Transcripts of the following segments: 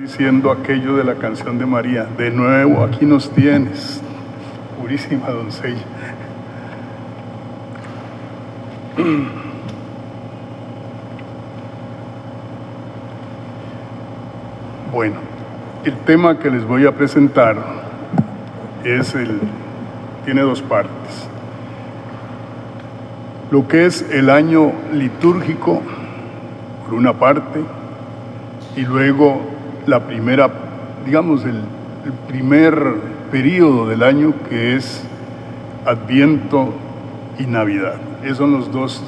Diciendo aquello de la canción de María, de nuevo aquí nos tienes, purísima doncella. Bueno, el tema que les voy a presentar tiene dos partes. Lo que es el año litúrgico, por una parte, y luego la primera, digamos, el primer periodo del año, que es Adviento y Navidad. Esos son los dos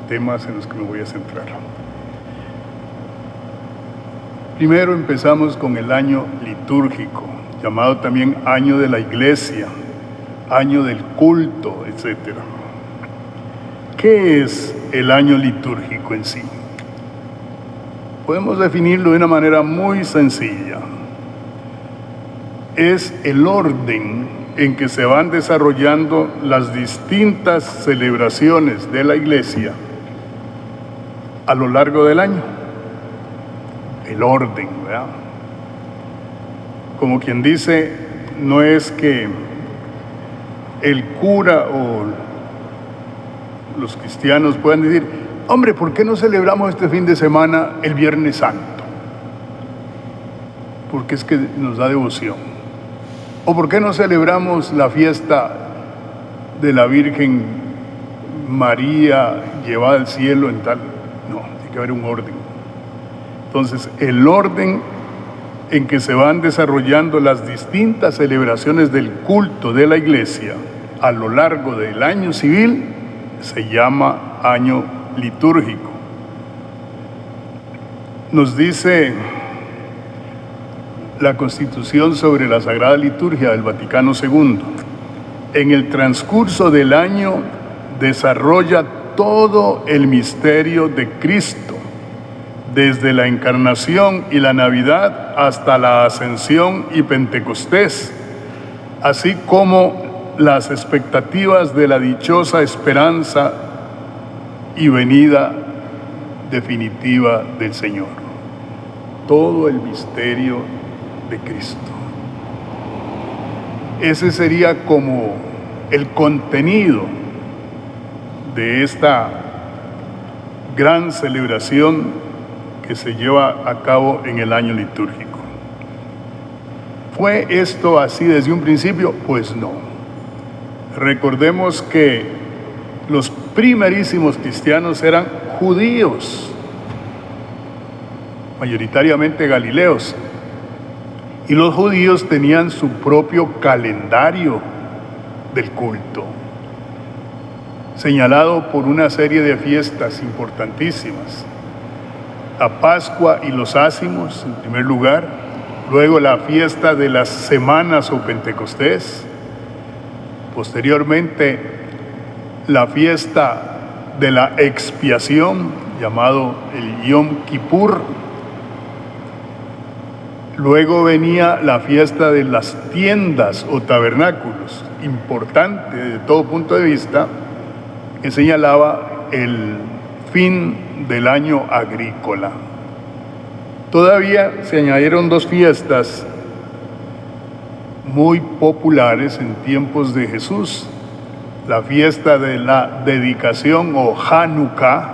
temas en los que me voy a centrar. Primero empezamos con el año litúrgico, llamado también año de la iglesia, año del culto, etc. ¿Qué es el año litúrgico en sí? Podemos definirlo de una manera muy sencilla. Es el orden en que se van desarrollando las distintas celebraciones de la iglesia a lo largo del año. El orden, ¿verdad? Como quien dice, no es que el cura o los cristianos puedan decir: hombre, ¿por qué no celebramos este fin de semana el Viernes Santo? Porque es que nos da devoción. ¿O por qué no celebramos la fiesta de la Virgen María llevada al cielo en tal? No, tiene que haber un orden. Entonces, el orden en que se van desarrollando las distintas celebraciones del culto de la iglesia a lo largo del año civil se llama año litúrgico. Nos dice la Constitución sobre la Sagrada Liturgia del Vaticano II: en el transcurso del año desarrolla todo el misterio de Cristo, desde la Encarnación y la Navidad hasta la Ascensión y Pentecostés, así como las expectativas de la dichosa esperanza y venida definitiva del Señor. Todo el misterio de Cristo. Ese sería como el contenido de esta gran celebración que se lleva a cabo en el año litúrgico. ¿Fue esto así desde un principio? Pues no. Recordemos que los primerísimos cristianos eran judíos, mayoritariamente galileos, y los judíos tenían su propio calendario del culto, señalado por una serie de fiestas importantísimas: la Pascua y los Ácimos en primer lugar, luego la fiesta de las Semanas o Pentecostés, posteriormente la fiesta de la expiación, llamado el Yom Kippur. Luego venía la fiesta de las tiendas o tabernáculos, importante desde todo punto de vista, que señalaba el fin del año agrícola. Todavía se añadieron dos fiestas muy populares en tiempos de Jesús: la fiesta de la dedicación o Hanukkah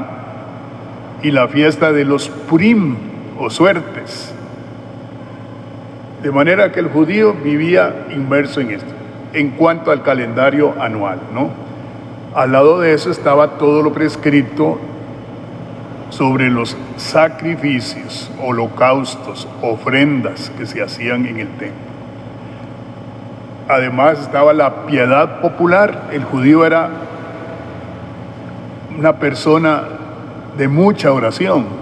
y la fiesta de los Purim o suertes. De manera que el judío vivía inmerso en esto, en cuanto al calendario anual, ¿no? Al lado de eso estaba todo lo prescrito sobre los sacrificios, holocaustos, ofrendas que se hacían en el templo. Además estaba la piedad popular. El judío era una persona de mucha oración.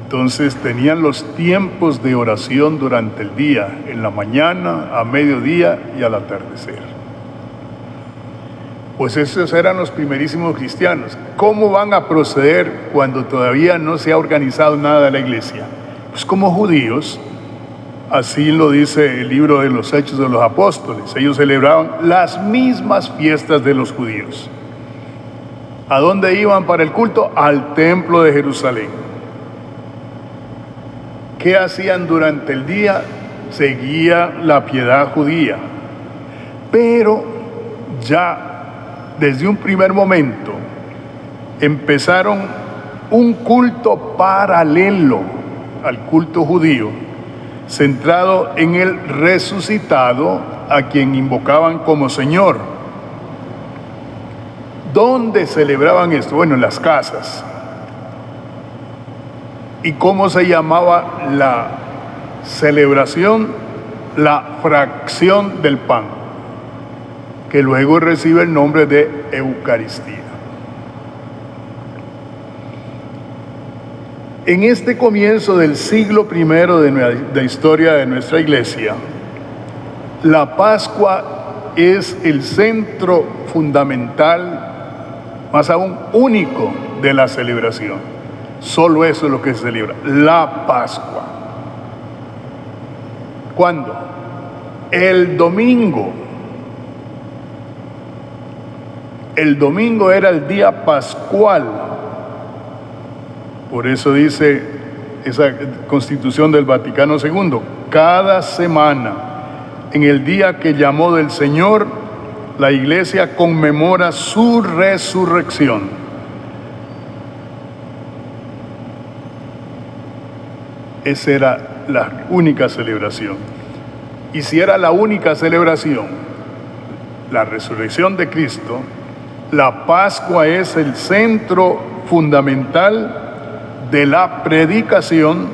Entonces tenían los tiempos de oración durante el día, en la mañana, a mediodía y al atardecer. Pues esos eran los primerísimos cristianos. ¿Cómo van a proceder cuando todavía no se ha organizado nada de la iglesia? Pues como judíos. Así lo dice el libro de los Hechos de los Apóstoles. Ellos celebraban las mismas fiestas de los judíos. ¿A dónde iban para el culto? Al templo de Jerusalén. ¿Qué hacían durante el día? Seguía la piedad judía. Pero ya desde un primer momento empezaron un culto paralelo al culto judío, centrado en el resucitado, a quien invocaban como Señor. ¿Dónde celebraban esto? Bueno, en las casas. ¿Y cómo se llamaba la celebración? La fracción del pan, que luego recibe el nombre de Eucaristía. En este comienzo del siglo I de historia de nuestra iglesia, la Pascua es el centro fundamental, más aún único, de la celebración. Solo eso es lo que se celebra, la Pascua. ¿Cuándo? El domingo. El domingo era el día pascual. Por eso dice esa Constitución del Vaticano II, cada semana, en el día que llamó del Señor, la Iglesia conmemora su resurrección. Esa era la única celebración. Y si era la única celebración, la resurrección de Cristo, la Pascua es el centro fundamental de la predicación,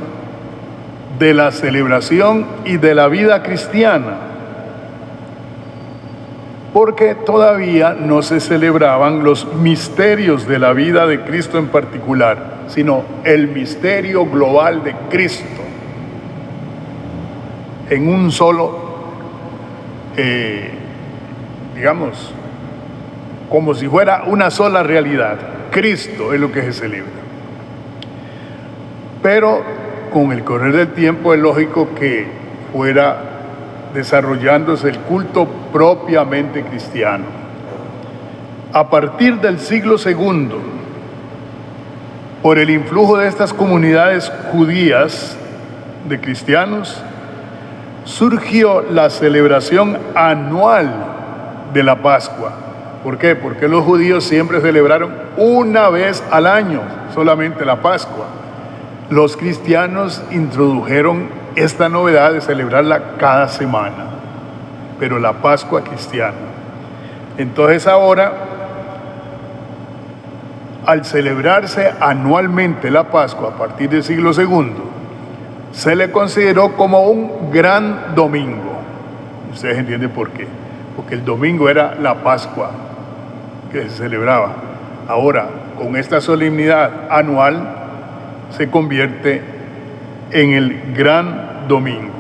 de la celebración y de la vida cristiana, porque todavía no se celebraban los misterios de la vida de Cristo en particular, sino el misterio global de Cristo en un solo, digamos, como si fuera una sola realidad. Cristo es lo que se celebra. Pero con el correr del tiempo es lógico que fuera desarrollándose el culto propiamente cristiano. A partir del siglo II, por el influjo de estas comunidades judías de cristianos, surgió la celebración anual de la Pascua. ¿Por qué? Porque los judíos siempre celebraron una vez al año solamente la Pascua. Los cristianos introdujeron esta novedad de celebrarla cada semana, pero la Pascua cristiana. Entonces ahora, al celebrarse anualmente la Pascua a partir del siglo II, se le consideró como un gran domingo. Ustedes entienden por qué. Porque el domingo era la Pascua que se celebraba. Ahora, con esta solemnidad anual, se convierte en el gran domingo.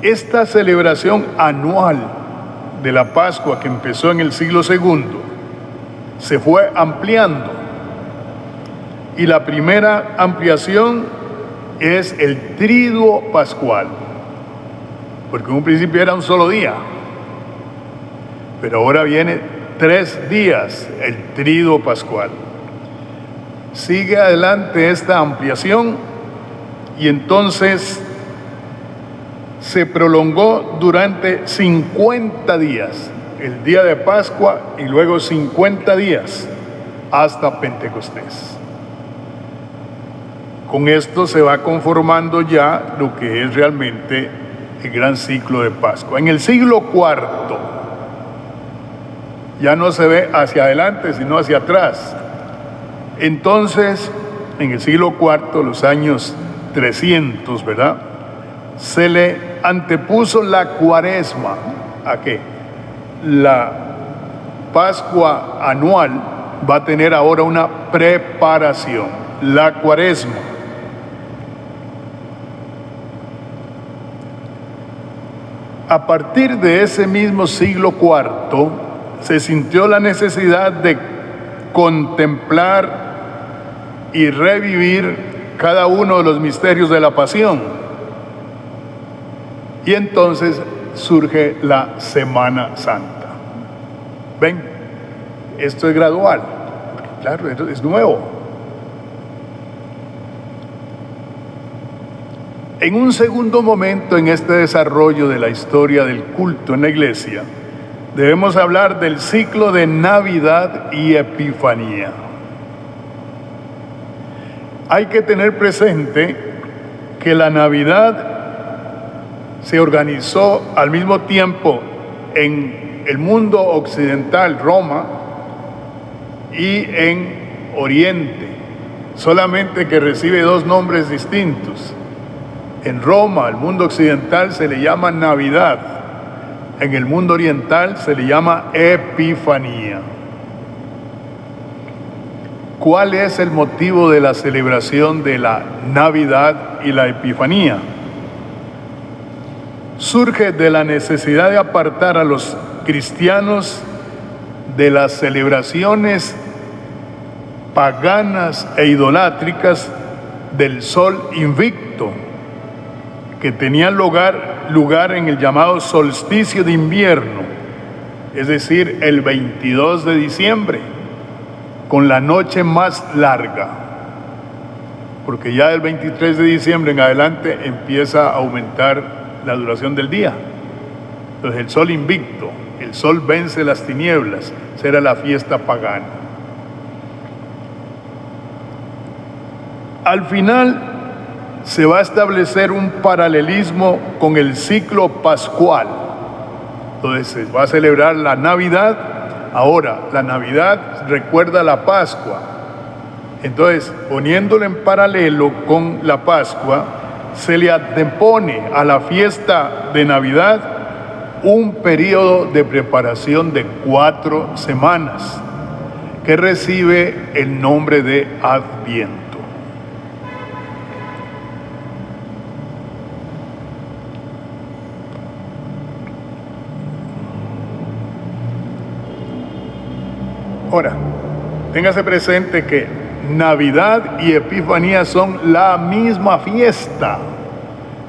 Esta celebración anual de la Pascua, que empezó en el siglo II, se fue ampliando. Y la primera ampliación es el triduo pascual, porque en un principio era un solo día, pero ahora viene 3 días, el triduo pascual. Sigue adelante esta ampliación y entonces se prolongó durante 50 días, el día de Pascua y luego 50 días hasta Pentecostés. Con esto se va conformando ya lo que es realmente el gran ciclo de Pascua. En el siglo IV ya no se ve hacia adelante, sino hacia atrás. Entonces, en el siglo IV, los años 300, ¿verdad?, se le antepuso la Cuaresma. ¿A qué? La Pascua anual va a tener ahora una preparación, la Cuaresma. A partir de ese mismo siglo IV, se sintió la necesidad de contemplar y revivir cada uno de los misterios de la pasión. Y entonces surge la Semana Santa. ¿Ven? Esto es gradual. Claro, esto es nuevo. En un segundo momento en este desarrollo de la historia del culto en la iglesia, debemos hablar del ciclo de Navidad y Epifanía. Hay que tener presente que la Navidad se organizó al mismo tiempo en el mundo occidental, Roma, y en Oriente, solamente que recibe dos nombres distintos. En Roma, el mundo occidental, se le llama Navidad. En el mundo oriental se le llama Epifanía. ¿Cuál es el motivo de la celebración de la Navidad y la Epifanía? Surge de la necesidad de apartar a los cristianos de las celebraciones paganas e idolátricas del sol invicto, que tenían lugar en el llamado solsticio de invierno, es decir, el 22 de diciembre, con la noche más larga, porque ya del 23 de diciembre en adelante empieza a aumentar la duración del día. Entonces el sol invicto, el sol vence las tinieblas, será la fiesta pagana. Al final se va a establecer un paralelismo con el ciclo pascual. Entonces se va a celebrar la Navidad. Ahora, la Navidad recuerda la Pascua. Entonces, poniéndolo en paralelo con la Pascua, se le antepone a la fiesta de Navidad un periodo de preparación de 4 semanas, que recibe el nombre de Adviento. Ahora, téngase presente que Navidad y Epifanía son la misma fiesta,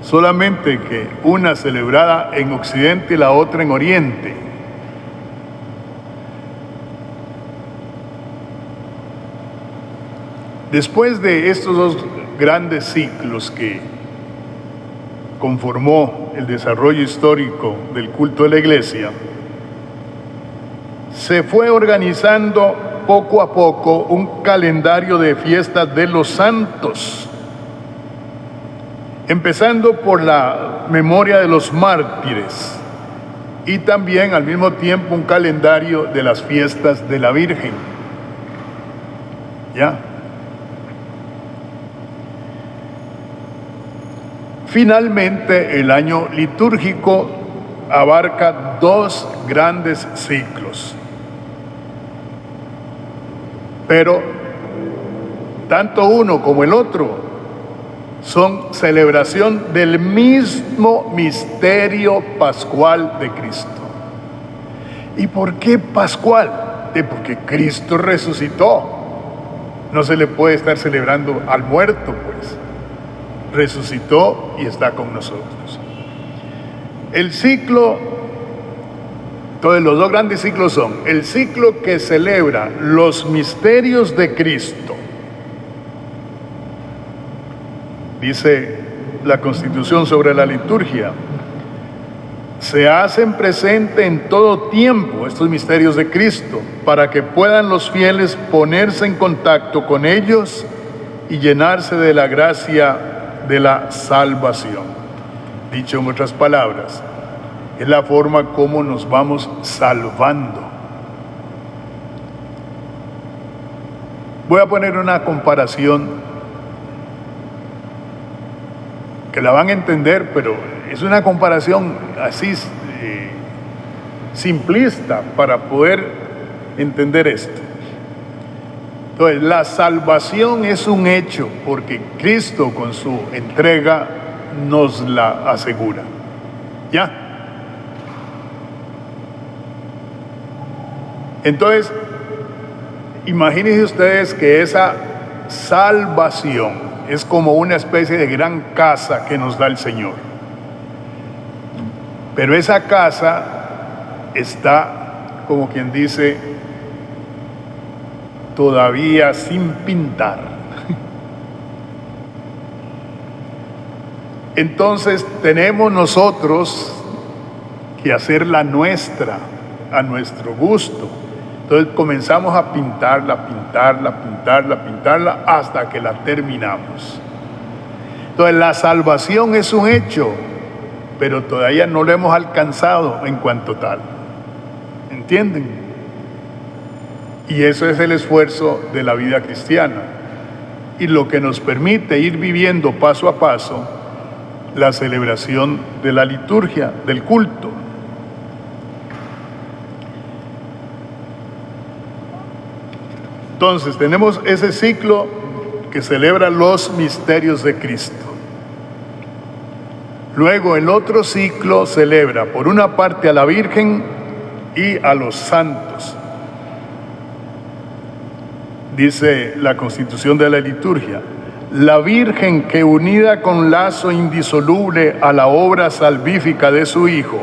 solamente que una celebrada en Occidente y la otra en Oriente. Después de estos dos grandes ciclos que conformó el desarrollo histórico del culto de la Iglesia, se fue organizando poco a poco un calendario de fiestas de los santos, empezando por la memoria de los mártires y también al mismo tiempo un calendario de las fiestas de la Virgen. ¿Ya? Finalmente, el año litúrgico abarca 2 grandes ciclos. Pero tanto uno como el otro son celebración del mismo misterio pascual de Cristo. ¿Y por qué pascual? Porque Cristo resucitó. No se le puede estar celebrando al muerto, pues. Resucitó y está con nosotros. El ciclo, entonces los 2 grandes ciclos son el ciclo que celebra los misterios de Cristo. Dice la Constitución sobre la liturgia: se hacen presente en todo tiempo estos misterios de Cristo, para que puedan los fieles ponerse en contacto con ellos y llenarse de la gracia de la salvación. Dicho en otras palabras, es la forma como nos vamos salvando. Voy a poner una comparación que la van a entender, pero es una comparación así simplista para poder entender esto. Entonces, la salvación es un hecho porque Cristo con su entrega nos la asegura. ¿Ya? Entonces, imagínense ustedes que esa salvación es como una especie de gran casa que nos da el Señor. Pero esa casa está, como quien dice, todavía sin pintar. Entonces tenemos nosotros que hacerla nuestra, a nuestro gusto. Entonces comenzamos a pintarla hasta que la terminamos. Entonces la salvación es un hecho, pero todavía no lo hemos alcanzado en cuanto tal. ¿Entienden? Y eso es el esfuerzo de la vida cristiana y lo que nos permite ir viviendo paso a paso la celebración de la liturgia, del culto. Entonces tenemos ese ciclo que celebra los misterios de Cristo. Luego el otro ciclo celebra por una parte a la Virgen y a los santos. Dice la constitución de la liturgia: la Virgen que, unida con lazo indisoluble a la obra salvífica de su Hijo,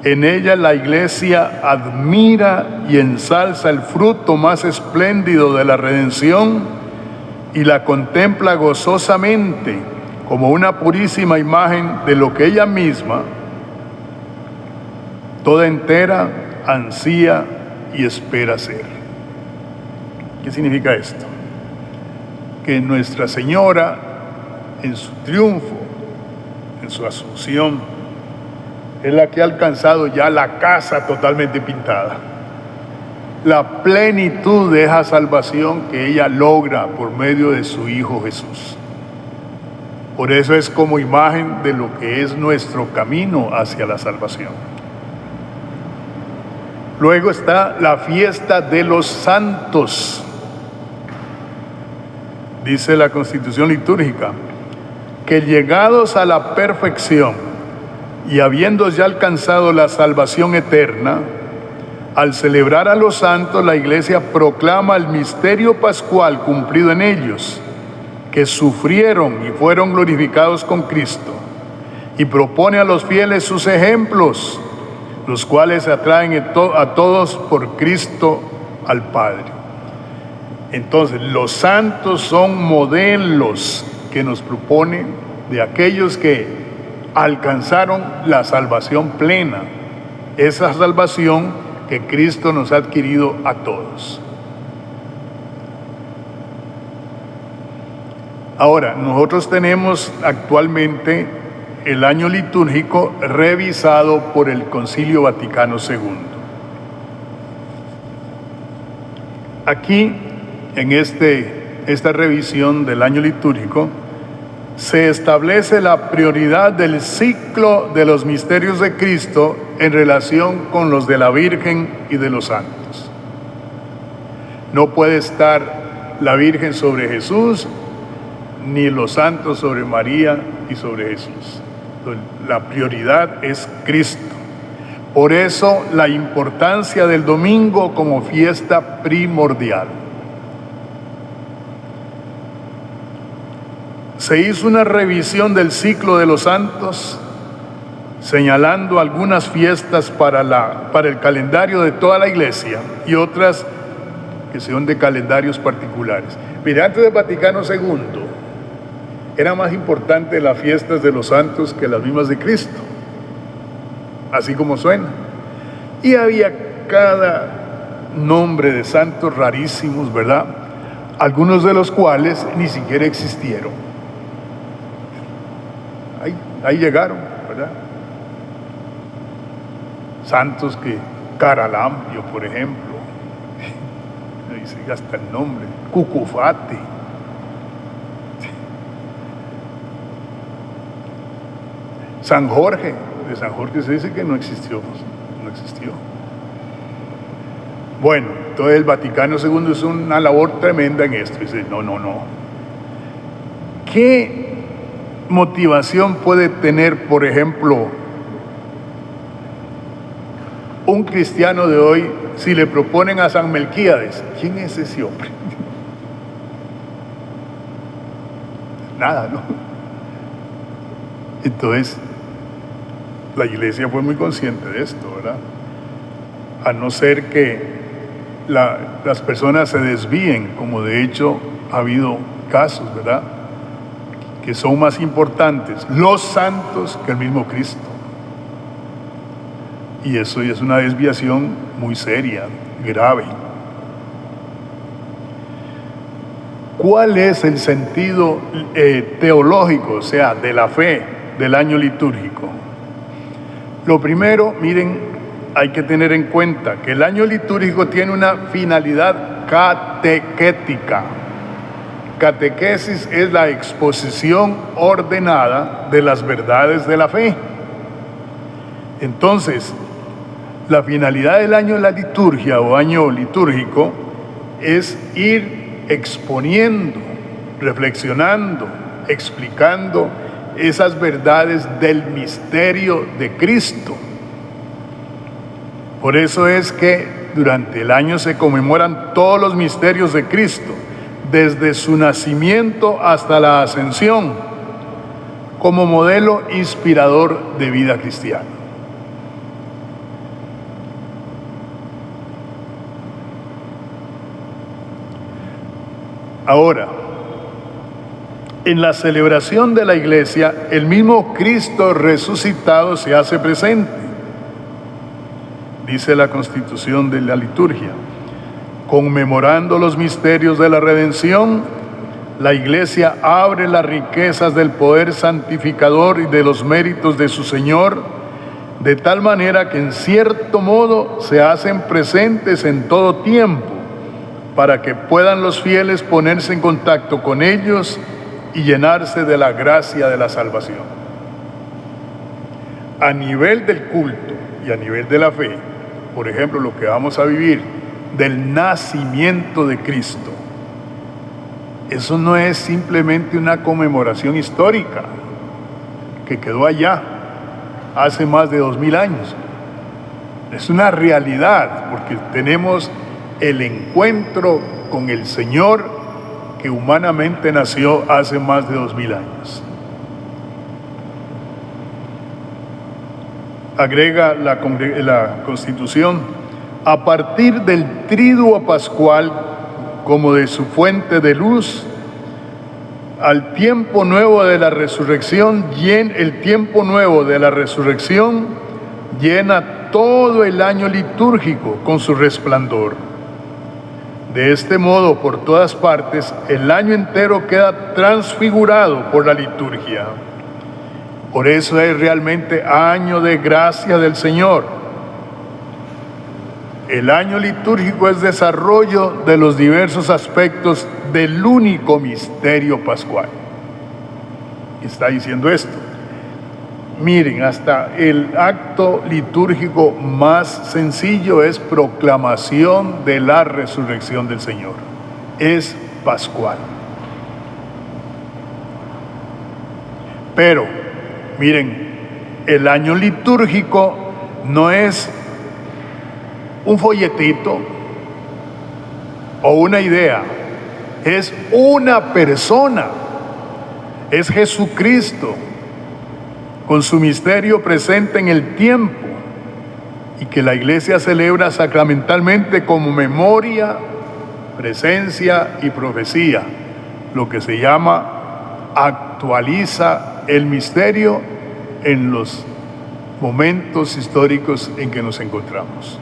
en ella la Iglesia admira y ensalza el fruto más espléndido de la redención y la contempla gozosamente como una purísima imagen de lo que ella misma, toda entera, ansía y espera ser. ¿Qué significa esto? Que Nuestra Señora, en su triunfo, en su asunción, es la que ha alcanzado ya la casa totalmente pintada. La plenitud de esa salvación que ella logra por medio de su Hijo Jesús. Por eso es como imagen de lo que es nuestro camino hacia la salvación. Luego está la fiesta de los santos. Dice la constitución litúrgica que, llegados a la perfección y habiendo ya alcanzado la salvación eterna, al celebrar a los santos, la Iglesia proclama el misterio pascual cumplido en ellos, que sufrieron y fueron glorificados con Cristo, y propone a los fieles sus ejemplos, los cuales atraen a todos por Cristo al Padre. Entonces, los santos son modelos que nos proponen de aquellos que alcanzaron la salvación plena, esa salvación que Cristo nos ha adquirido a todos. Ahora, nosotros tenemos actualmente el año litúrgico revisado por el Concilio Vaticano II. Aquí, en esta revisión del año litúrgico, se establece la prioridad del ciclo de los misterios de Cristo en relación con los de la Virgen y de los santos. No puede estar la Virgen sobre Jesús, ni los santos sobre María y sobre Jesús. Entonces, la prioridad es Cristo. Por eso la importancia del domingo como fiesta primordial. Se hizo una revisión del ciclo de los santos, señalando algunas fiestas para el calendario de toda la Iglesia y otras que son de calendarios particulares. Mira, antes del Vaticano II, era más importante las fiestas de los santos que las mismas de Cristo, así como suena. Y había cada nombre de santos rarísimos, ¿verdad? Algunos de los cuales ni siquiera existieron. Ahí llegaron, ¿verdad? Santos que Caralampio, por ejemplo, dice hasta el nombre, Cucufate. San Jorge, de San Jorge se dice que no existió, no existió. Bueno, entonces el Vaticano II hizo una labor tremenda en esto. Dice, no. ¿Qué motivación puede tener, por ejemplo, un cristiano de hoy si le proponen a San Melquíades? ¿Quién es ese hombre? Nada, ¿no? Entonces, la Iglesia fue muy consciente de esto, ¿verdad? A no ser que las personas se desvíen, como de hecho ha habido casos, ¿verdad? que son más importantes los santos que el mismo Cristo. Y eso es una desviación muy seria, grave. ¿Cuál es el sentido teológico, o sea, de la fe del año litúrgico? Lo primero, miren, hay que tener en cuenta que el año litúrgico tiene una finalidad catequética. Catequesis es la exposición ordenada de las verdades de la fe. Entonces, la finalidad del año de la liturgia o año litúrgico es ir exponiendo, reflexionando, explicando esas verdades del misterio de Cristo. Por eso es que durante el año se conmemoran todos los misterios de Cristo, desde su nacimiento hasta la ascensión, como modelo inspirador de vida cristiana. Ahora, en la celebración de la iglesia, el mismo Cristo resucitado se hace presente. Dice la constitución de la liturgia: conmemorando los misterios de la redención, la iglesia abre las riquezas del poder santificador y de los méritos de su Señor, de tal manera que en cierto modo se hacen presentes en todo tiempo, para que puedan los fieles ponerse en contacto con ellos y llenarse de la gracia de la salvación. A nivel del culto y a nivel de la fe, por ejemplo, lo que vamos a vivir del nacimiento de Cristo, eso no es simplemente una conmemoración histórica que quedó allá hace más de 2000 años. Es una realidad, porque tenemos el encuentro con el Señor que humanamente nació hace más de 2000 años. Agrega la Constitución: a partir del triduo pascual, como de su fuente de luz, al tiempo nuevo de la resurrección, el tiempo nuevo de la resurrección llena todo el año litúrgico con su resplandor. De este modo, por todas partes, el año entero queda transfigurado por la liturgia. Por eso es realmente año de gracia del Señor. El año litúrgico es desarrollo de los diversos aspectos del único misterio pascual. Está diciendo esto. Miren, hasta el acto litúrgico más sencillo es proclamación de la resurrección del Señor. Es pascual. Pero, miren, el año litúrgico no es un folletito o una idea, es una persona, es Jesucristo, con su misterio presente en el tiempo y que la iglesia celebra sacramentalmente como memoria, presencia y profecía, lo que se llama actualiza el misterio en los momentos históricos en que nos encontramos.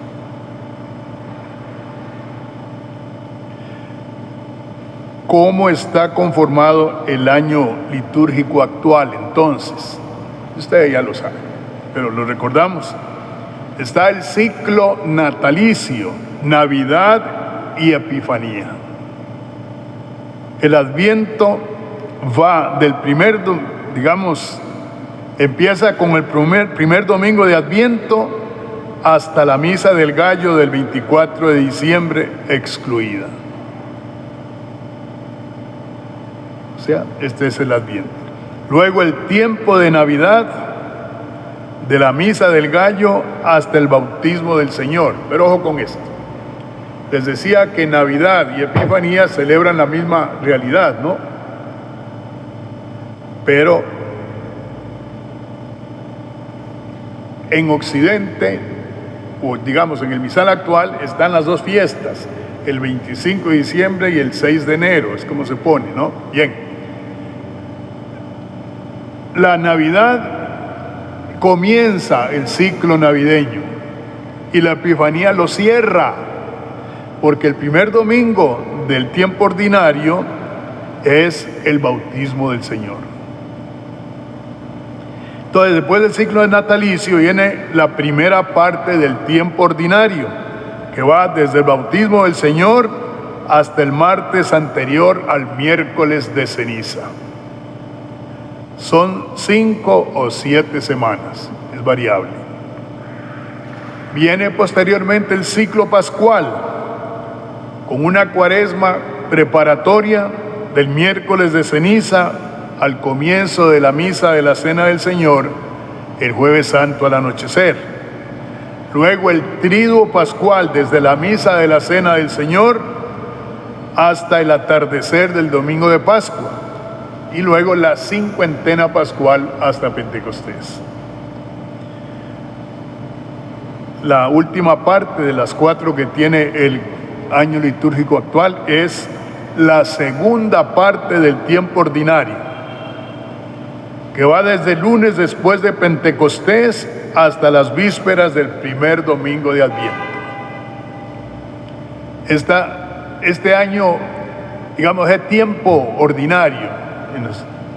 ¿Cómo está conformado el año litúrgico actual entonces? Ustedes ya lo saben, pero lo recordamos. Está el ciclo natalicio, Navidad y Epifanía. El Adviento va del empieza con el primer domingo de Adviento hasta la Misa del Gallo del 24 de diciembre excluida. O sea, este es el Adviento. Luego el tiempo de Navidad, de la Misa del Gallo hasta el bautismo del Señor. Pero ojo con esto. Les decía que Navidad y Epifanía celebran la misma realidad, ¿no? Pero en Occidente, o digamos en el misal actual, están las dos fiestas, el 25 de diciembre y el 6 de enero, es como se pone, ¿no? Bien. La Navidad comienza el ciclo navideño y la Epifanía lo cierra, porque el primer domingo del tiempo ordinario es el bautismo del Señor. Entonces, después del ciclo de natalicio viene la primera parte del tiempo ordinario, que va desde el bautismo del Señor hasta el martes anterior al miércoles de ceniza. Son 5 o 7 semanas, es variable. Viene posteriormente el ciclo pascual, con una cuaresma preparatoria del miércoles de ceniza al comienzo de la misa de la Cena del Señor, el jueves santo al anochecer. Luego el triduo pascual desde la misa de la Cena del Señor hasta el atardecer del domingo de Pascua. Y luego la cincuentena pascual hasta Pentecostés. La última parte de las 4 que tiene el año litúrgico actual es la segunda parte del tiempo ordinario, que va desde el lunes después de Pentecostés hasta las vísperas del primer domingo de Adviento. Este año, digamos, es tiempo ordinario,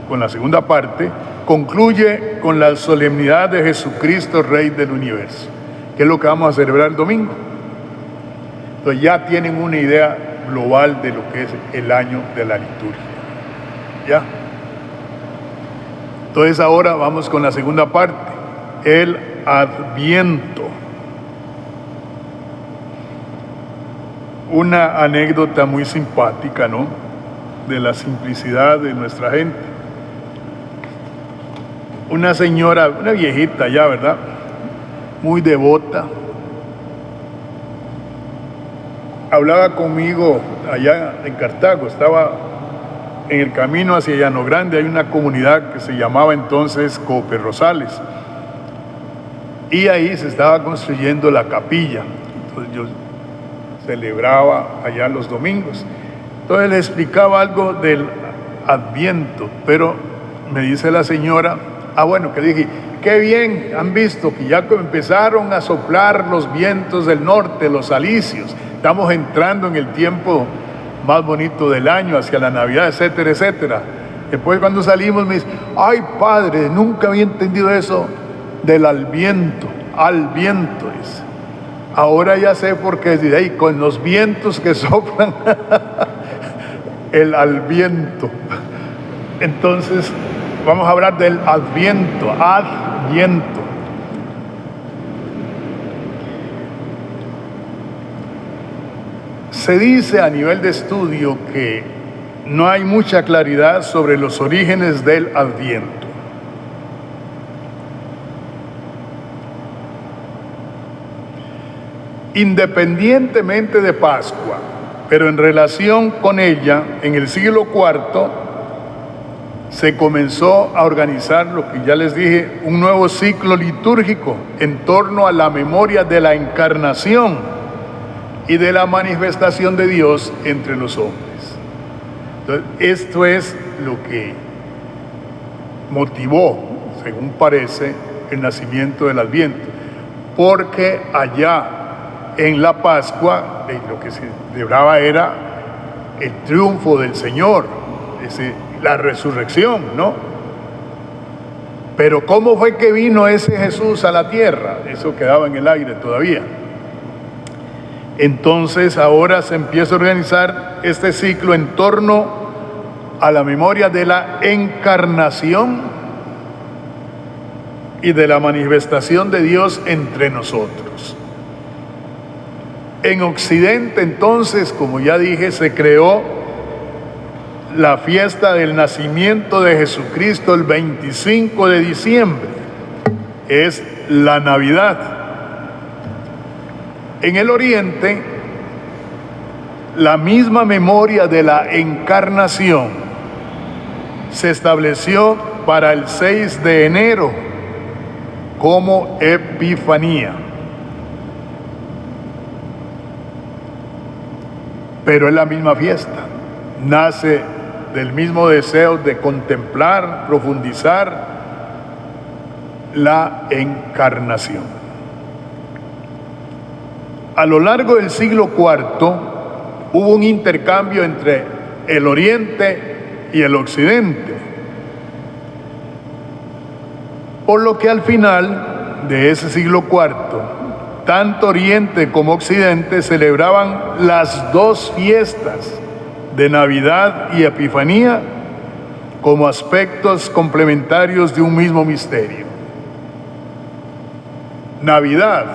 con la segunda parte, concluye con la solemnidad de Jesucristo, Rey del Universo, que es lo que vamos a celebrar el domingo. Entonces ya tienen una idea global de lo que es el año de la liturgia. ¿Ya? Entonces ahora vamos con la segunda parte, el Adviento. Una anécdota muy simpática, ¿no?, de la simplicidad de nuestra gente. Una señora, una viejita ya, ¿verdad?, muy devota, hablaba conmigo allá en Cartago. Estaba en el camino hacia Llano Grande. Hay una comunidad que se llamaba entonces Cope Rosales, y ahí se estaba construyendo la capilla. Entonces yo celebraba allá los domingos. Entonces le explicaba algo del Adviento, pero me dice la señora, bueno, que dije, qué bien, han visto que ya empezaron a soplar los vientos del norte, los alisios. Estamos entrando en el tiempo más bonito del año, hacia la Navidad, etcétera, etcétera. Después cuando salimos me dice, ay padre, nunca había entendido eso del al viento, dice. Ahora ya sé por qué, dice, con los vientos que soplan, el Adviento. Entonces, vamos a hablar del Adviento. Se dice a nivel de estudio que no hay mucha claridad sobre los orígenes del Adviento. Independientemente de Pascua, pero en relación con ella, en el siglo IV se comenzó a organizar lo que ya les dije, un nuevo ciclo litúrgico en torno a la memoria de la encarnación y de la manifestación de Dios entre los hombres. Entonces, esto es lo que motivó, según parece, el nacimiento del Adviento, porque allá en la Pascua lo que se celebraba era el triunfo del Señor, la resurrección, ¿no? Pero ¿cómo fue que vino ese Jesús a la tierra? Eso quedaba en el aire todavía. Entonces ahora se empieza a organizar este ciclo en torno a la memoria de la encarnación y de la manifestación de Dios entre nosotros. En Occidente, entonces, como ya dije, se creó la fiesta del nacimiento de Jesucristo el 25 de diciembre. Es la Navidad. En el Oriente, la misma memoria de la encarnación se estableció para el 6 de enero como Epifanía. Pero es la misma fiesta, nace del mismo deseo de contemplar, profundizar la encarnación. A lo largo del siglo IV hubo un intercambio entre el Oriente y el Occidente, por lo que al final de ese siglo IV, tanto Oriente como Occidente celebraban las dos fiestas de Navidad y Epifanía como aspectos complementarios de un mismo misterio. Navidad,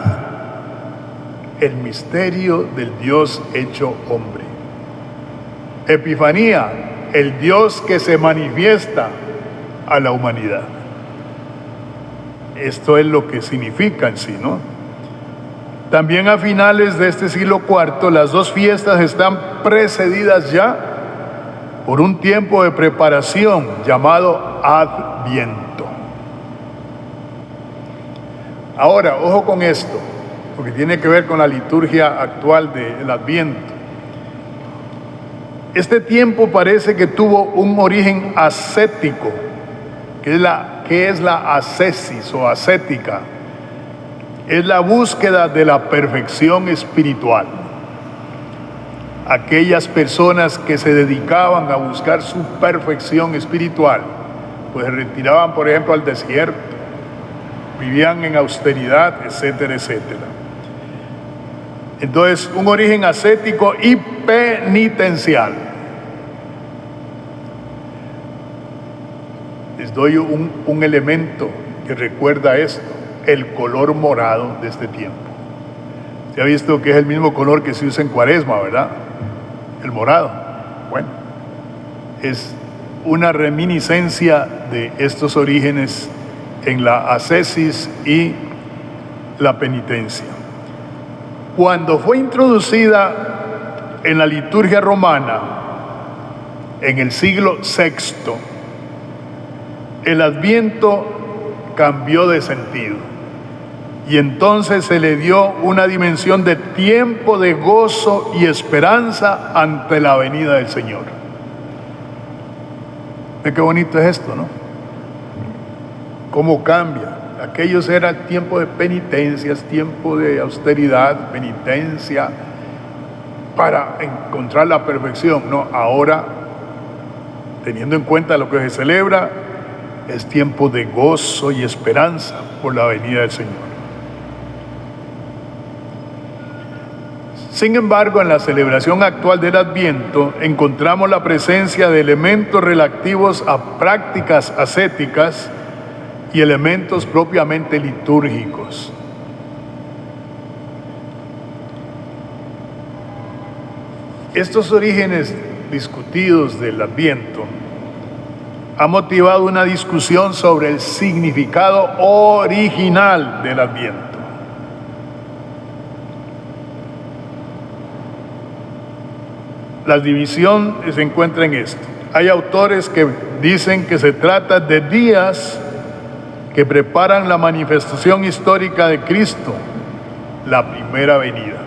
el misterio del Dios hecho hombre. Epifanía, el Dios que se manifiesta a la humanidad. Esto es lo que significa en sí, ¿no? También a finales de este siglo IV, las dos fiestas están precedidas ya por un tiempo de preparación llamado Adviento. Ahora, ojo con esto, porque tiene que ver con la liturgia actual del Adviento. Este tiempo parece que tuvo un origen ascético, que es la ascesis o ascética. Es la búsqueda de la perfección espiritual. Aquellas personas que se dedicaban a buscar su perfección espiritual, pues se retiraban, por ejemplo, al desierto, vivían en austeridad, etcétera, etcétera. Entonces, un origen ascético y penitencial. Les doy un elemento que recuerda esto, el color morado de este tiempo. Se ha visto que es el mismo color que se usa en Cuaresma, ¿verdad? El morado. Bueno, es una reminiscencia de estos orígenes en la ascesis y la penitencia. Cuando fue introducida en la liturgia romana en el siglo VI, el Adviento cambió de sentido y entonces se le dio una dimensión de tiempo de gozo y esperanza ante la venida del Señor. ¿Ve qué bonito es esto, no? ¿Cómo cambia? Aquellos era tiempo de penitencias, tiempo de austeridad, penitencia para encontrar la perfección. No, ahora, teniendo en cuenta lo que se celebra, es tiempo de gozo y esperanza por la venida del Señor. Sin embargo, en la celebración actual del Adviento encontramos la presencia de elementos relativos a prácticas ascéticas y elementos propiamente litúrgicos. Estos orígenes discutidos del Adviento han motivado una discusión sobre el significado original del Adviento. La división se encuentra en esto. Hay autores que dicen que se trata de días que preparan la manifestación histórica de Cristo, la primera venida.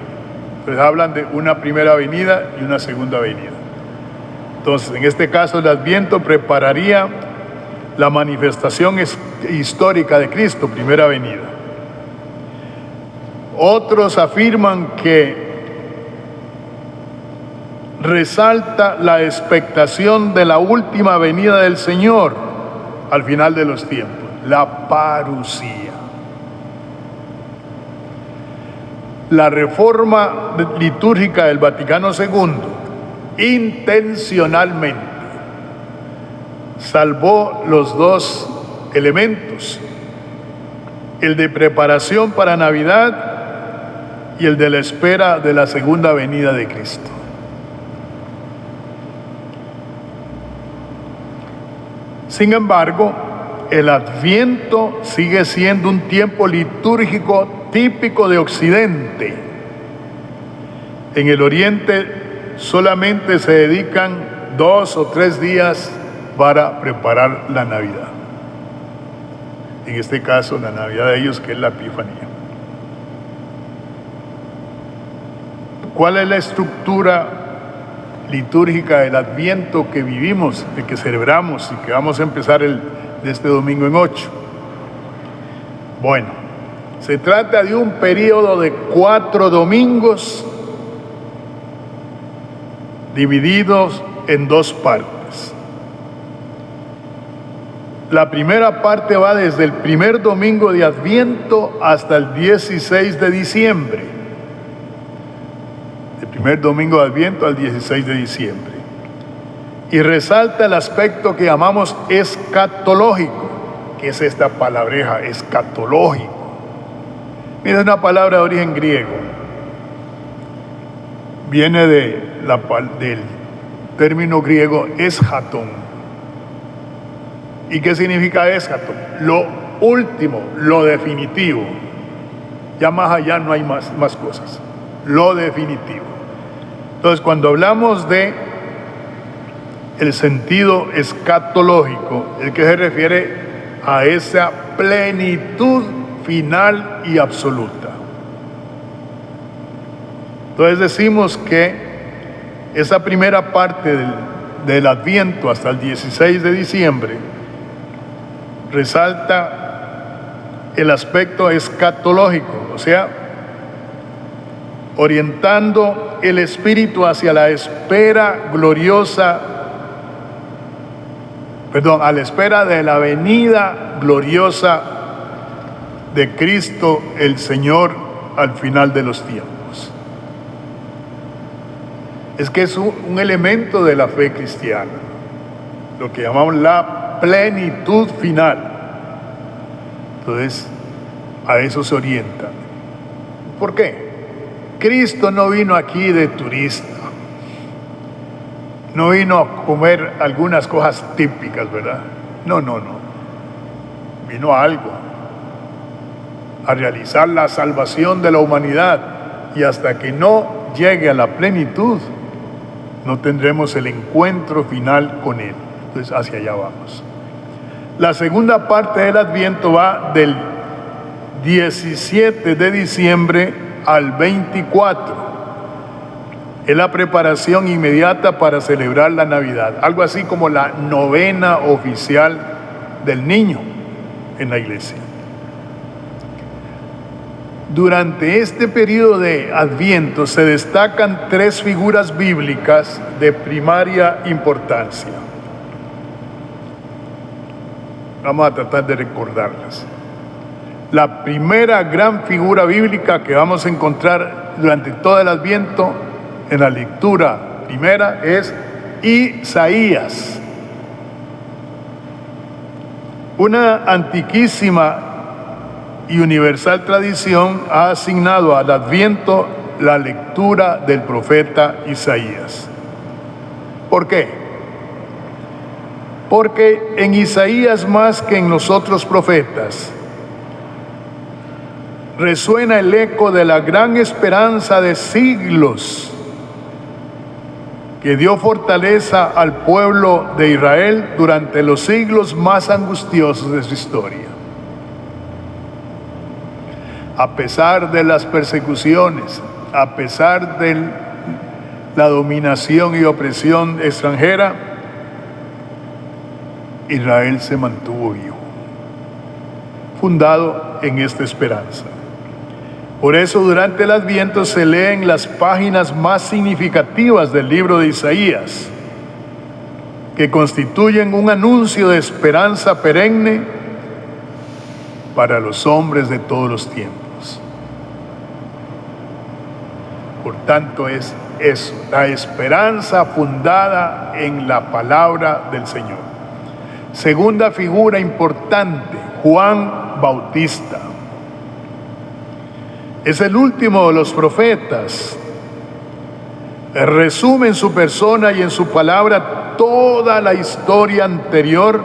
Entonces hablan de una primera venida y una segunda venida. Entonces, en este caso, el Adviento prepararía la manifestación histórica de Cristo, primera venida. Otros afirman que resalta la expectación de la última venida del Señor al final de los tiempos, la parusía. La reforma litúrgica del Vaticano II intencionalmente salvó los dos elementos, el de preparación para Navidad y el de la espera de la segunda venida de Cristo. Sin embargo, el Adviento sigue siendo un tiempo litúrgico típico de Occidente. En el Oriente solamente se dedican 2 o 3 días para preparar la Navidad. En este caso, la Navidad de ellos, que es la Epifanía. ¿Cuál es la estructura litúrgica del Adviento que vivimos, de que celebramos y que vamos a empezar de este domingo en 8? Bueno, se trata de un periodo de 4 domingos divididos en 2 partes. La primera parte va desde el primer domingo de Adviento hasta el 16 de diciembre. El primer domingo de Adviento al 16 de diciembre. Y resalta el aspecto que llamamos escatológico. ¿Qué es esta palabreja? Escatológico. Mira, es una palabra de origen griego. Viene del término griego eschaton. ¿Y qué significa eschaton? Lo último, lo definitivo. Ya más allá no hay más cosas. Lo definitivo. Entonces, cuando hablamos de el sentido escatológico, el que se refiere a esa plenitud final y absoluta. Entonces decimos que esa primera parte del Adviento hasta el 16 de diciembre resalta el aspecto escatológico, o sea, orientando el espíritu hacia la espera gloriosa, a la espera de la venida gloriosa de Cristo el Señor al final de los tiempos. Es que es un elemento de la fe cristiana, lo que llamamos la plenitud final. Entonces, a eso se orienta. ¿Por qué? Cristo no vino aquí de turista. No vino a comer algunas cosas típicas, ¿verdad? No. Vino a algo. A realizar la salvación de la humanidad. Y hasta que no llegue a la plenitud, no tendremos el encuentro final con Él. Entonces, hacia allá vamos. La segunda parte del Adviento va del 17 de diciembre al 24. Es la preparación inmediata para celebrar la Navidad. Algo así como la novena oficial del niño en la iglesia. Durante este periodo de Adviento se destacan 3 figuras bíblicas de primaria importancia. Vamos a tratar de recordarlas. La primera gran figura bíblica que vamos a encontrar durante todo el Adviento en la lectura primera es Isaías. Una antiquísima y universal tradición ha asignado al Adviento la lectura del profeta Isaías. ¿Por qué? Porque en Isaías, más que en los otros profetas, resuena el eco de la gran esperanza de siglos que dio fortaleza al pueblo de Israel durante los siglos más angustiosos de su historia. A pesar de las persecuciones, a pesar de la dominación y opresión extranjera, Israel se mantuvo vivo, fundado en esta esperanza. Por eso durante el Adviento se leen las páginas más significativas del libro de Isaías, que constituyen un anuncio de esperanza perenne para los hombres de todos los tiempos. Por tanto, es eso, la esperanza fundada en la palabra del Señor. Segunda figura importante, Juan Bautista. Es el último de los profetas. Resume en su persona y en su palabra toda la historia anterior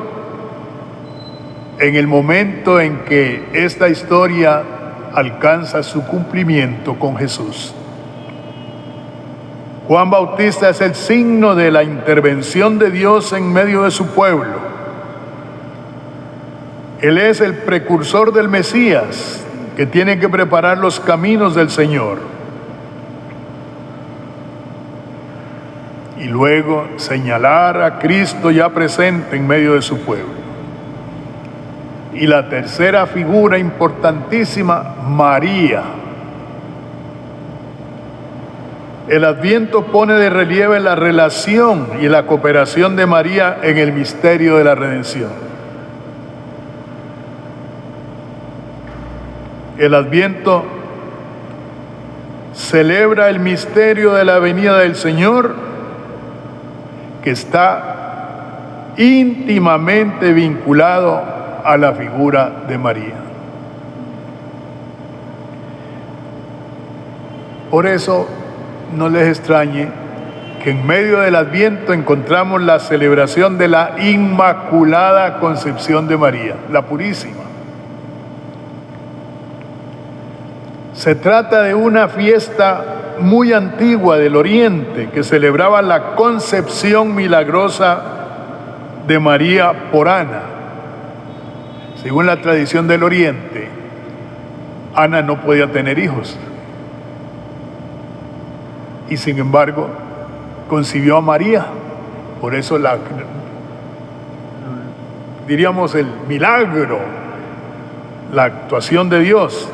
en el momento en que esta historia alcanza su cumplimiento con Jesús. Juan Bautista es el signo de la intervención de Dios en medio de su pueblo. Él es el precursor del Mesías, que tiene que preparar los caminos del Señor. Y luego señalar a Cristo ya presente en medio de su pueblo. Y la tercera figura importantísima, María. El Adviento pone de relieve la relación y la cooperación de María en el misterio de la redención. El Adviento celebra el misterio de la venida del Señor, que está íntimamente vinculado a la figura de María. Por eso, no les extrañe que en medio del Adviento encontramos la celebración de la Inmaculada Concepción de María, la Purísima. Se trata de una fiesta muy antigua del Oriente que celebraba la concepción milagrosa de María por Ana. Según la tradición del Oriente, Ana no podía tener hijos. Y sin embargo, concibió a María. Por eso diríamos el milagro, la actuación de Dios.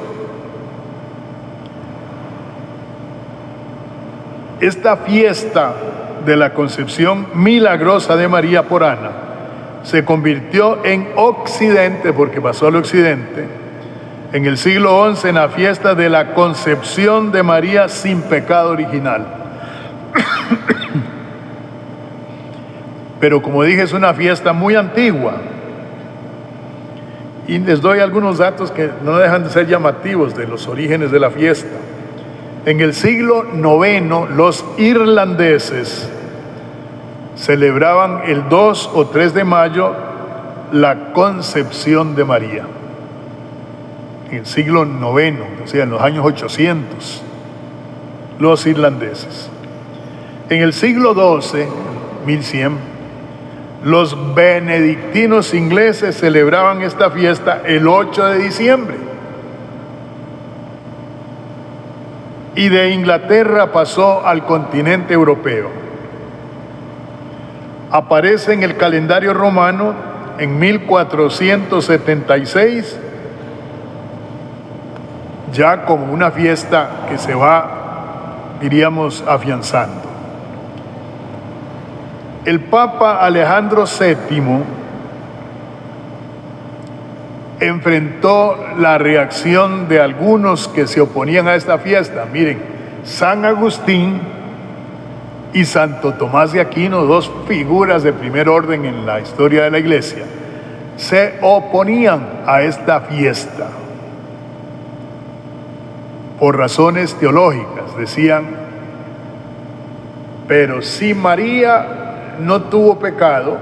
Esta fiesta de la concepción milagrosa de María por Ana se convirtió en Occidente, porque pasó al Occidente, en el siglo XI, en la fiesta de la concepción de María sin pecado original. Pero como dije, es una fiesta muy antigua. Y les doy algunos datos que no dejan de ser llamativos de los orígenes de la fiesta. En el siglo IX, los irlandeses celebraban el 2 o 3 de mayo la concepción de María. En el siglo IX, o sea, en los años 800, los irlandeses. En el siglo XII, 1100, los benedictinos ingleses celebraban esta fiesta el 8 de diciembre. Y de Inglaterra pasó al continente europeo. Aparece en el calendario romano en 1476, ya como una fiesta que se va, diríamos, afianzando. El Papa Alejandro VII enfrentó la reacción de algunos que se oponían a esta fiesta. Miren, San Agustín y Santo Tomás de Aquino, dos figuras de primer orden en la historia de la Iglesia, se oponían a esta fiesta por razones teológicas. Decían, pero si María no tuvo pecado,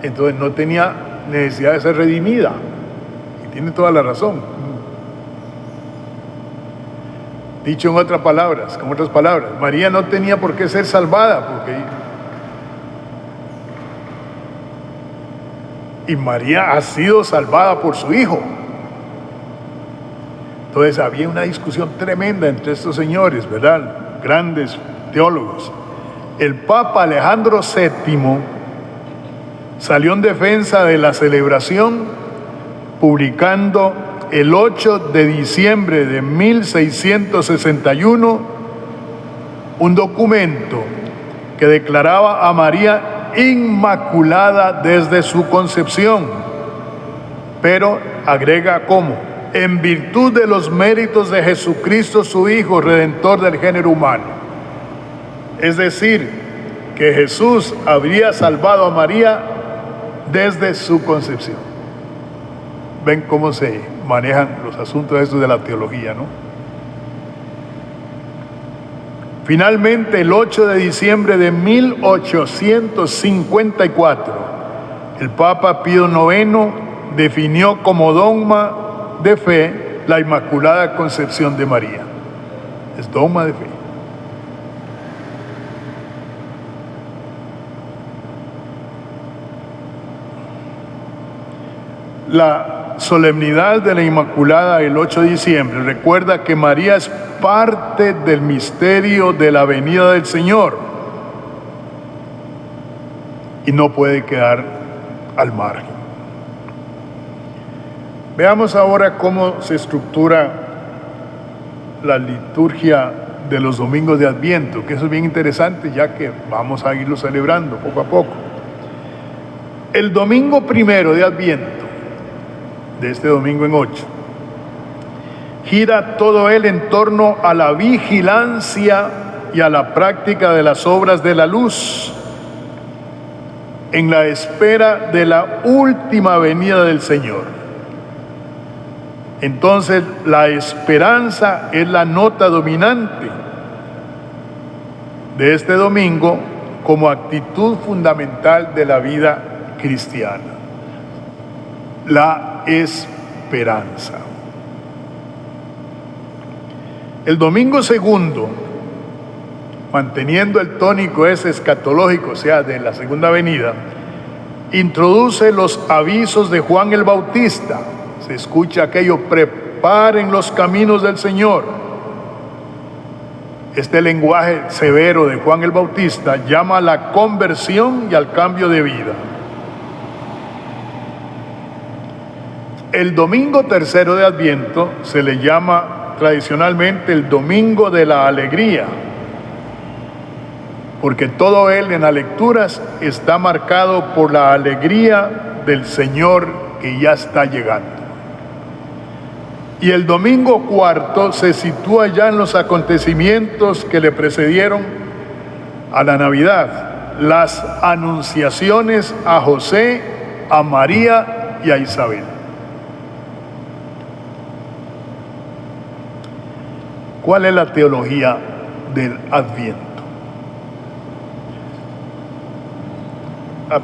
entonces no tenía necesidad de ser redimida. Y tiene toda la razón. Dicho en otras palabras, María no tenía por qué ser salvada, y María ha sido salvada por su Hijo. Entonces había una discusión tremenda entre estos señores, ¿verdad? Grandes teólogos. El Papa Alejandro VII salió en defensa de la celebración, publicando el 8 de diciembre de 1661 un documento que declaraba a María inmaculada desde su concepción, pero agrega cómo: en virtud de los méritos de Jesucristo, su Hijo, Redentor del género humano. Es decir, que Jesús habría salvado a María desde su concepción. Ven cómo se manejan los asuntos estos de la teología, ¿no? Finalmente, el 8 de diciembre de 1854, el Papa Pío IX definió como dogma de fe la Inmaculada Concepción de María. Es dogma de fe. La solemnidad de la Inmaculada el 8 de diciembre recuerda que María es parte del misterio de la venida del Señor y no puede quedar al margen. Veamos ahora cómo se estructura la liturgia de los domingos de Adviento, que eso es bien interesante, ya que vamos a irlo celebrando poco a poco. El domingo primero de Adviento, de este domingo en 8, gira todo él en torno a la vigilancia y a la práctica de las obras de la luz, en la espera de la última venida del Señor. Entonces, la esperanza es la nota dominante de este domingo como actitud fundamental de la vida cristiana. La esperanza. El domingo segundo, manteniendo el tónico ese escatológico, o sea, de la segunda venida, introduce los avisos de Juan el Bautista. Se escucha aquello: preparen los caminos del Señor. Este lenguaje severo de Juan el Bautista llama a la conversión y al cambio de vida. El domingo tercero de Adviento se le llama tradicionalmente el domingo de la alegría, porque todo él en las lecturas está marcado por la alegría del Señor que ya está llegando. Y el domingo cuarto se sitúa ya en los acontecimientos que le precedieron a la Navidad, las anunciaciones a José, a María y a Isabel. ¿Cuál es la teología del Adviento?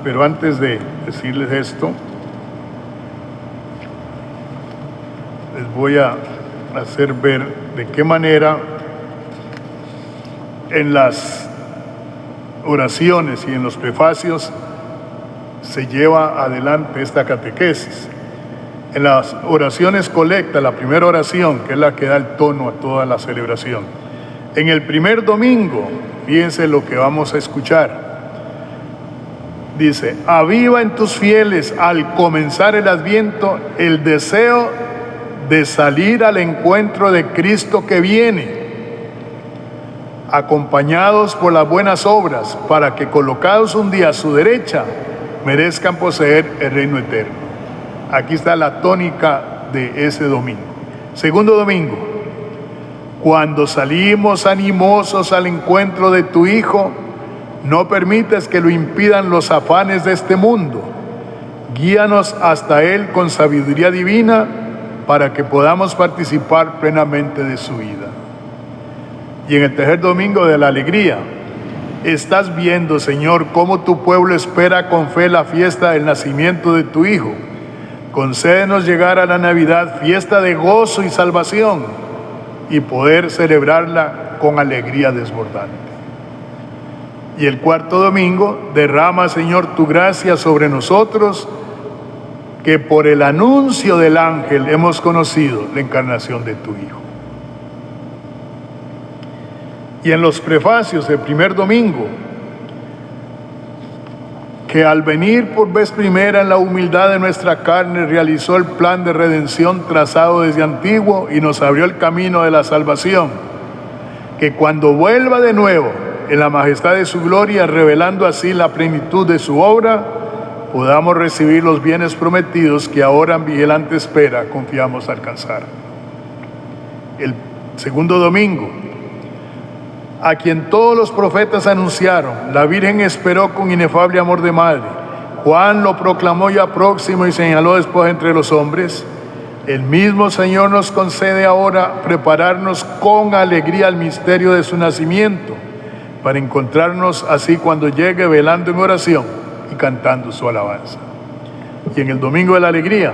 Pero antes de decirles esto, les voy a hacer ver de qué manera en las oraciones y en los prefacios se lleva adelante esta catequesis. En las oraciones colecta, la primera oración, que es la que da el tono a toda la celebración. En el primer domingo, fíjense lo que vamos a escuchar. Dice: aviva en tus fieles al comenzar el Adviento el deseo de salir al encuentro de Cristo que viene, acompañados por las buenas obras, para que colocados un día a su derecha, merezcan poseer el reino eterno. Aquí está la tónica de ese domingo. Segundo domingo: cuando salimos animosos al encuentro de tu Hijo, no permitas que lo impidan los afanes de este mundo. Guíanos hasta Él con sabiduría divina, para que podamos participar plenamente de su vida. Y en el tercer domingo de la alegría: estás viendo, Señor, cómo tu pueblo espera con fe la fiesta del nacimiento de tu Hijo. Concédenos llegar a la Navidad, fiesta de gozo y salvación, y poder celebrarla con alegría desbordante. Y el cuarto domingo: derrama, Señor, tu gracia sobre nosotros, que por el anuncio del ángel hemos conocido la encarnación de tu Hijo. Y en los prefacios del primer domingo: que al venir por vez primera en la humildad de nuestra carne realizó el plan de redención trazado desde antiguo y nos abrió el camino de la salvación, que cuando vuelva de nuevo en la majestad de su gloria, revelando así la plenitud de su obra, podamos recibir los bienes prometidos que ahora en vigilante espera confiamos alcanzar. El segundo domingo: a quien todos los profetas anunciaron, la Virgen esperó con inefable amor de madre. Juan lo proclamó ya próximo y señaló después entre los hombres. El mismo Señor nos concede ahora prepararnos con alegría al misterio de su nacimiento, para encontrarnos así cuando llegue, velando en oración y cantando su alabanza. Y en el domingo de la alegría: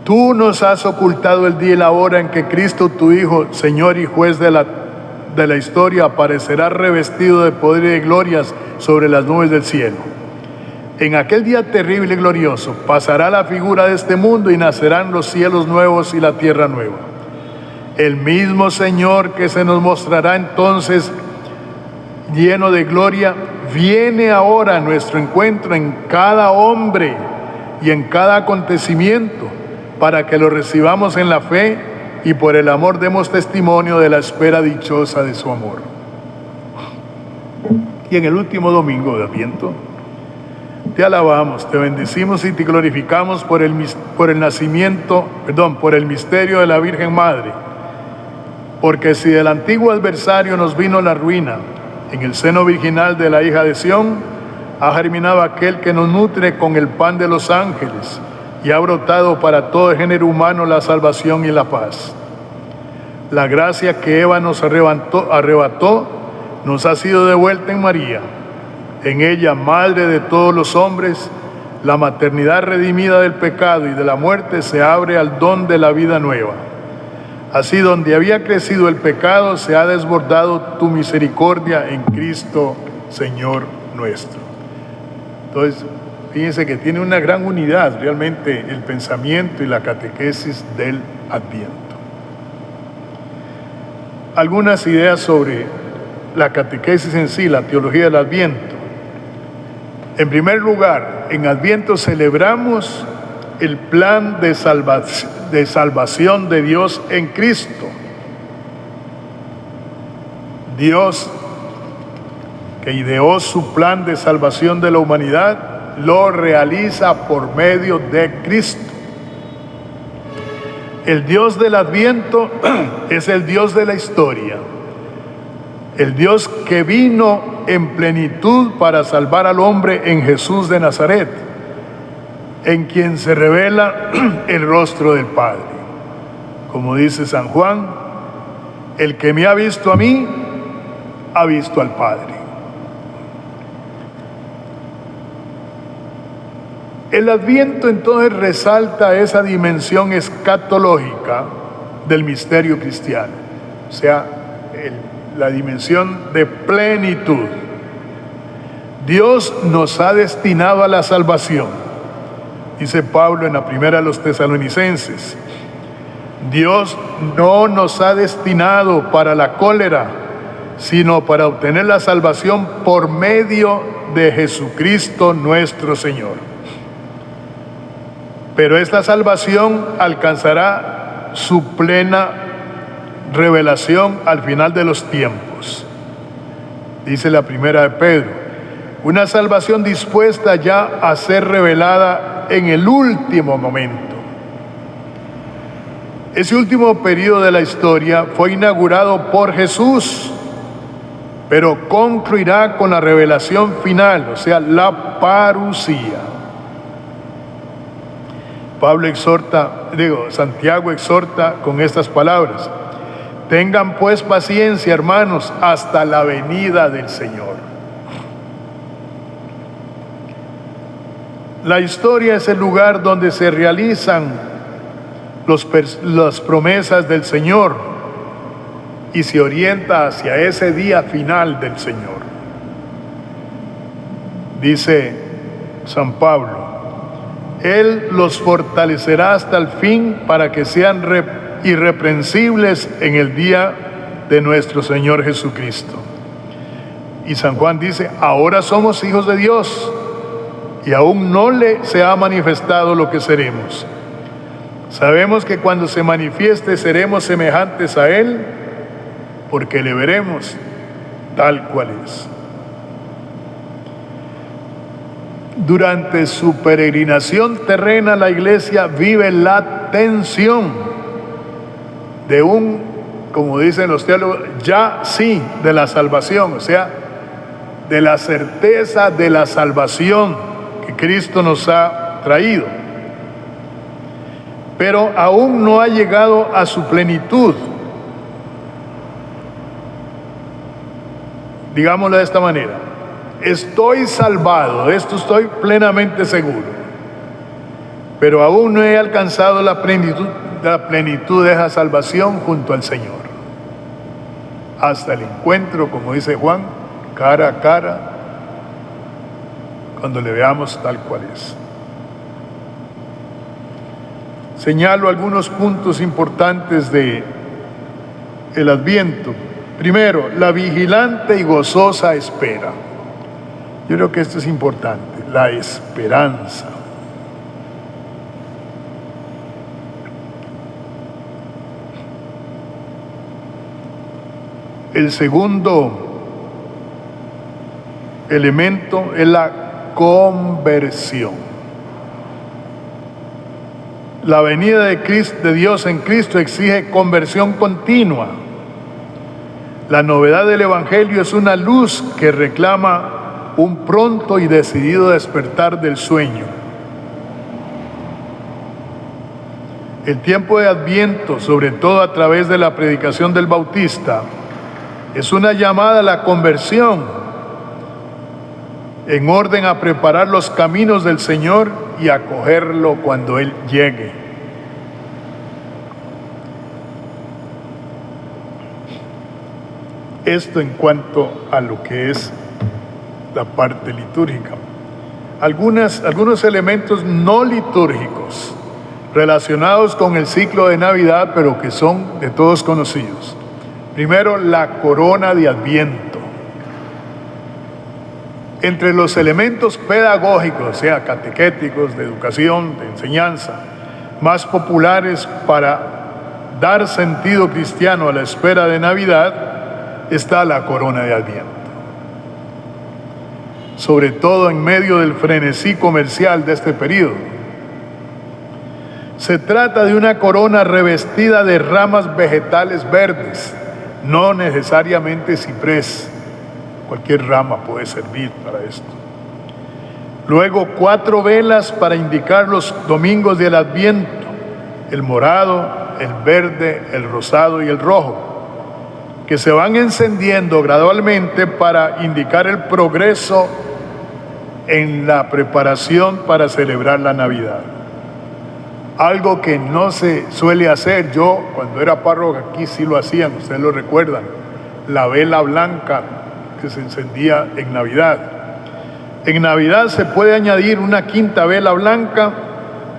tú nos has ocultado el día y la hora en que Cristo, tu Hijo, Señor y Juez de la historia, aparecerá revestido de poder y de glorias sobre las nubes del cielo. En aquel día terrible y glorioso pasará la figura de este mundo y nacerán los cielos nuevos y la tierra nueva. El mismo Señor que se nos mostrará entonces lleno de gloria, viene ahora a nuestro encuentro en cada hombre y en cada acontecimiento, para que lo recibamos en la fe y por el amor demos testimonio de la espera dichosa de su amor. Y en el último domingo de Adviento, te alabamos, te bendecimos y te glorificamos por el misterio de la Virgen Madre. Porque si del antiguo adversario nos vino la ruina, en el seno virginal de la hija de Sión, ha germinado aquel que nos nutre con el pan de los ángeles y ha brotado para todo el género humano la salvación y la paz. La gracia que Eva nos arrebató nos ha sido devuelta en María. En ella, madre de todos los hombres, la maternidad redimida del pecado y de la muerte se abre al don de la vida nueva. Así, donde había crecido el pecado, se ha desbordado tu misericordia en Cristo, Señor nuestro. Entonces, fíjense que tiene una gran unidad realmente el pensamiento y la catequesis del Adviento. Algunas ideas sobre la catequesis en sí, la teología del Adviento. En primer lugar, en Adviento celebramos el plan de salvación de Dios en Cristo. Dios, que ideó su plan de salvación de la humanidad, lo realiza por medio de Cristo. El Dios del Adviento es el Dios de la historia, el Dios que vino en plenitud para salvar al hombre en Jesús de Nazaret, en quien se revela el rostro del Padre. Como dice San Juan, el que me ha visto a mí, ha visto al Padre. El Adviento entonces resalta esa dimensión escatológica del misterio cristiano, o sea, la dimensión de plenitud. Dios nos ha destinado a la salvación, dice Pablo en la primera a los Tesalonicenses. Dios no nos ha destinado para la cólera, sino para obtener la salvación por medio de Jesucristo nuestro Señor. Pero esta salvación alcanzará su plena revelación al final de los tiempos. Dice la primera de Pedro, una salvación dispuesta ya a ser revelada en el último momento. Ese último periodo de la historia fue inaugurado por Jesús, pero concluirá con la revelación final, o sea, la parusía. Santiago exhorta con estas palabras: tengan pues paciencia, hermanos, hasta la venida del Señor. La historia es el lugar donde se realizan las promesas del Señor y se orienta hacia ese día final del Señor. Dice San Pablo, Él los fortalecerá hasta el fin para que sean irreprensibles en el día de nuestro Señor Jesucristo. Y San Juan dice, ahora somos hijos de Dios y aún no se ha manifestado lo que seremos. Sabemos que cuando se manifieste seremos semejantes a Él, porque le veremos tal cual es. Durante su peregrinación terrena, la Iglesia vive la tensión de como dicen los teólogos, ya sí de la salvación, o sea, de la certeza de la salvación que Cristo nos ha traído. Pero aún no ha llegado a su plenitud. Digámoslo de esta manera. Estoy salvado, de esto estoy plenamente seguro, pero aún no he alcanzado la plenitud de esa salvación junto al Señor. Hasta el encuentro, como dice Juan, cara a cara, cuando le veamos tal cual es. Señalo algunos puntos importantes del Adviento. Primero, la vigilante y gozosa espera. Yo creo que esto es importante, la esperanza. El segundo elemento es la conversión. La venida de Dios en Cristo exige conversión continua. La novedad del Evangelio es una luz que reclama un pronto y decidido despertar del sueño. El tiempo de Adviento, sobre todo a través de la predicación del Bautista, es una llamada a la conversión en orden a preparar los caminos del Señor y acogerlo cuando Él llegue. Esto en cuanto a lo que es la parte litúrgica. Algunos elementos no litúrgicos relacionados con el ciclo de Navidad, pero que son de todos conocidos. Primero, la corona de Adviento. Entre los elementos pedagógicos, o sea, catequéticos, de educación, de enseñanza, más populares para dar sentido cristiano a la espera de Navidad, está la corona de Adviento. Sobre todo en medio del frenesí comercial de este periodo. Se trata de una corona revestida de ramas vegetales verdes, no necesariamente ciprés. Cualquier rama puede servir para esto. Luego 4 velas para indicar los domingos del Adviento: el morado, el verde, el rosado y el rojo, que se van encendiendo gradualmente para indicar el progreso en la preparación para celebrar la Navidad. Algo que no se suele hacer. Yo, cuando era párroco aquí, sí lo hacían, ustedes lo recuerdan, la vela blanca que se encendía en Navidad. En Navidad se puede añadir una 5ª vela blanca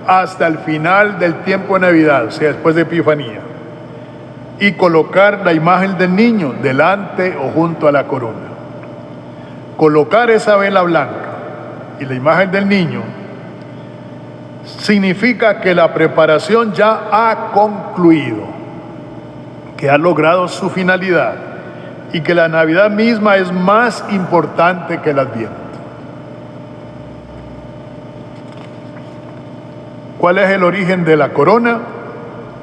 hasta el final del tiempo de Navidad, o sea, después de Epifanía, y colocar la imagen del niño delante o junto a la corona. Colocar esa vela blanca y la imagen del niño significa que la preparación ya ha concluido, que ha logrado su finalidad y que la Navidad misma es más importante que el Adviento. ¿Cuál es el origen de la corona?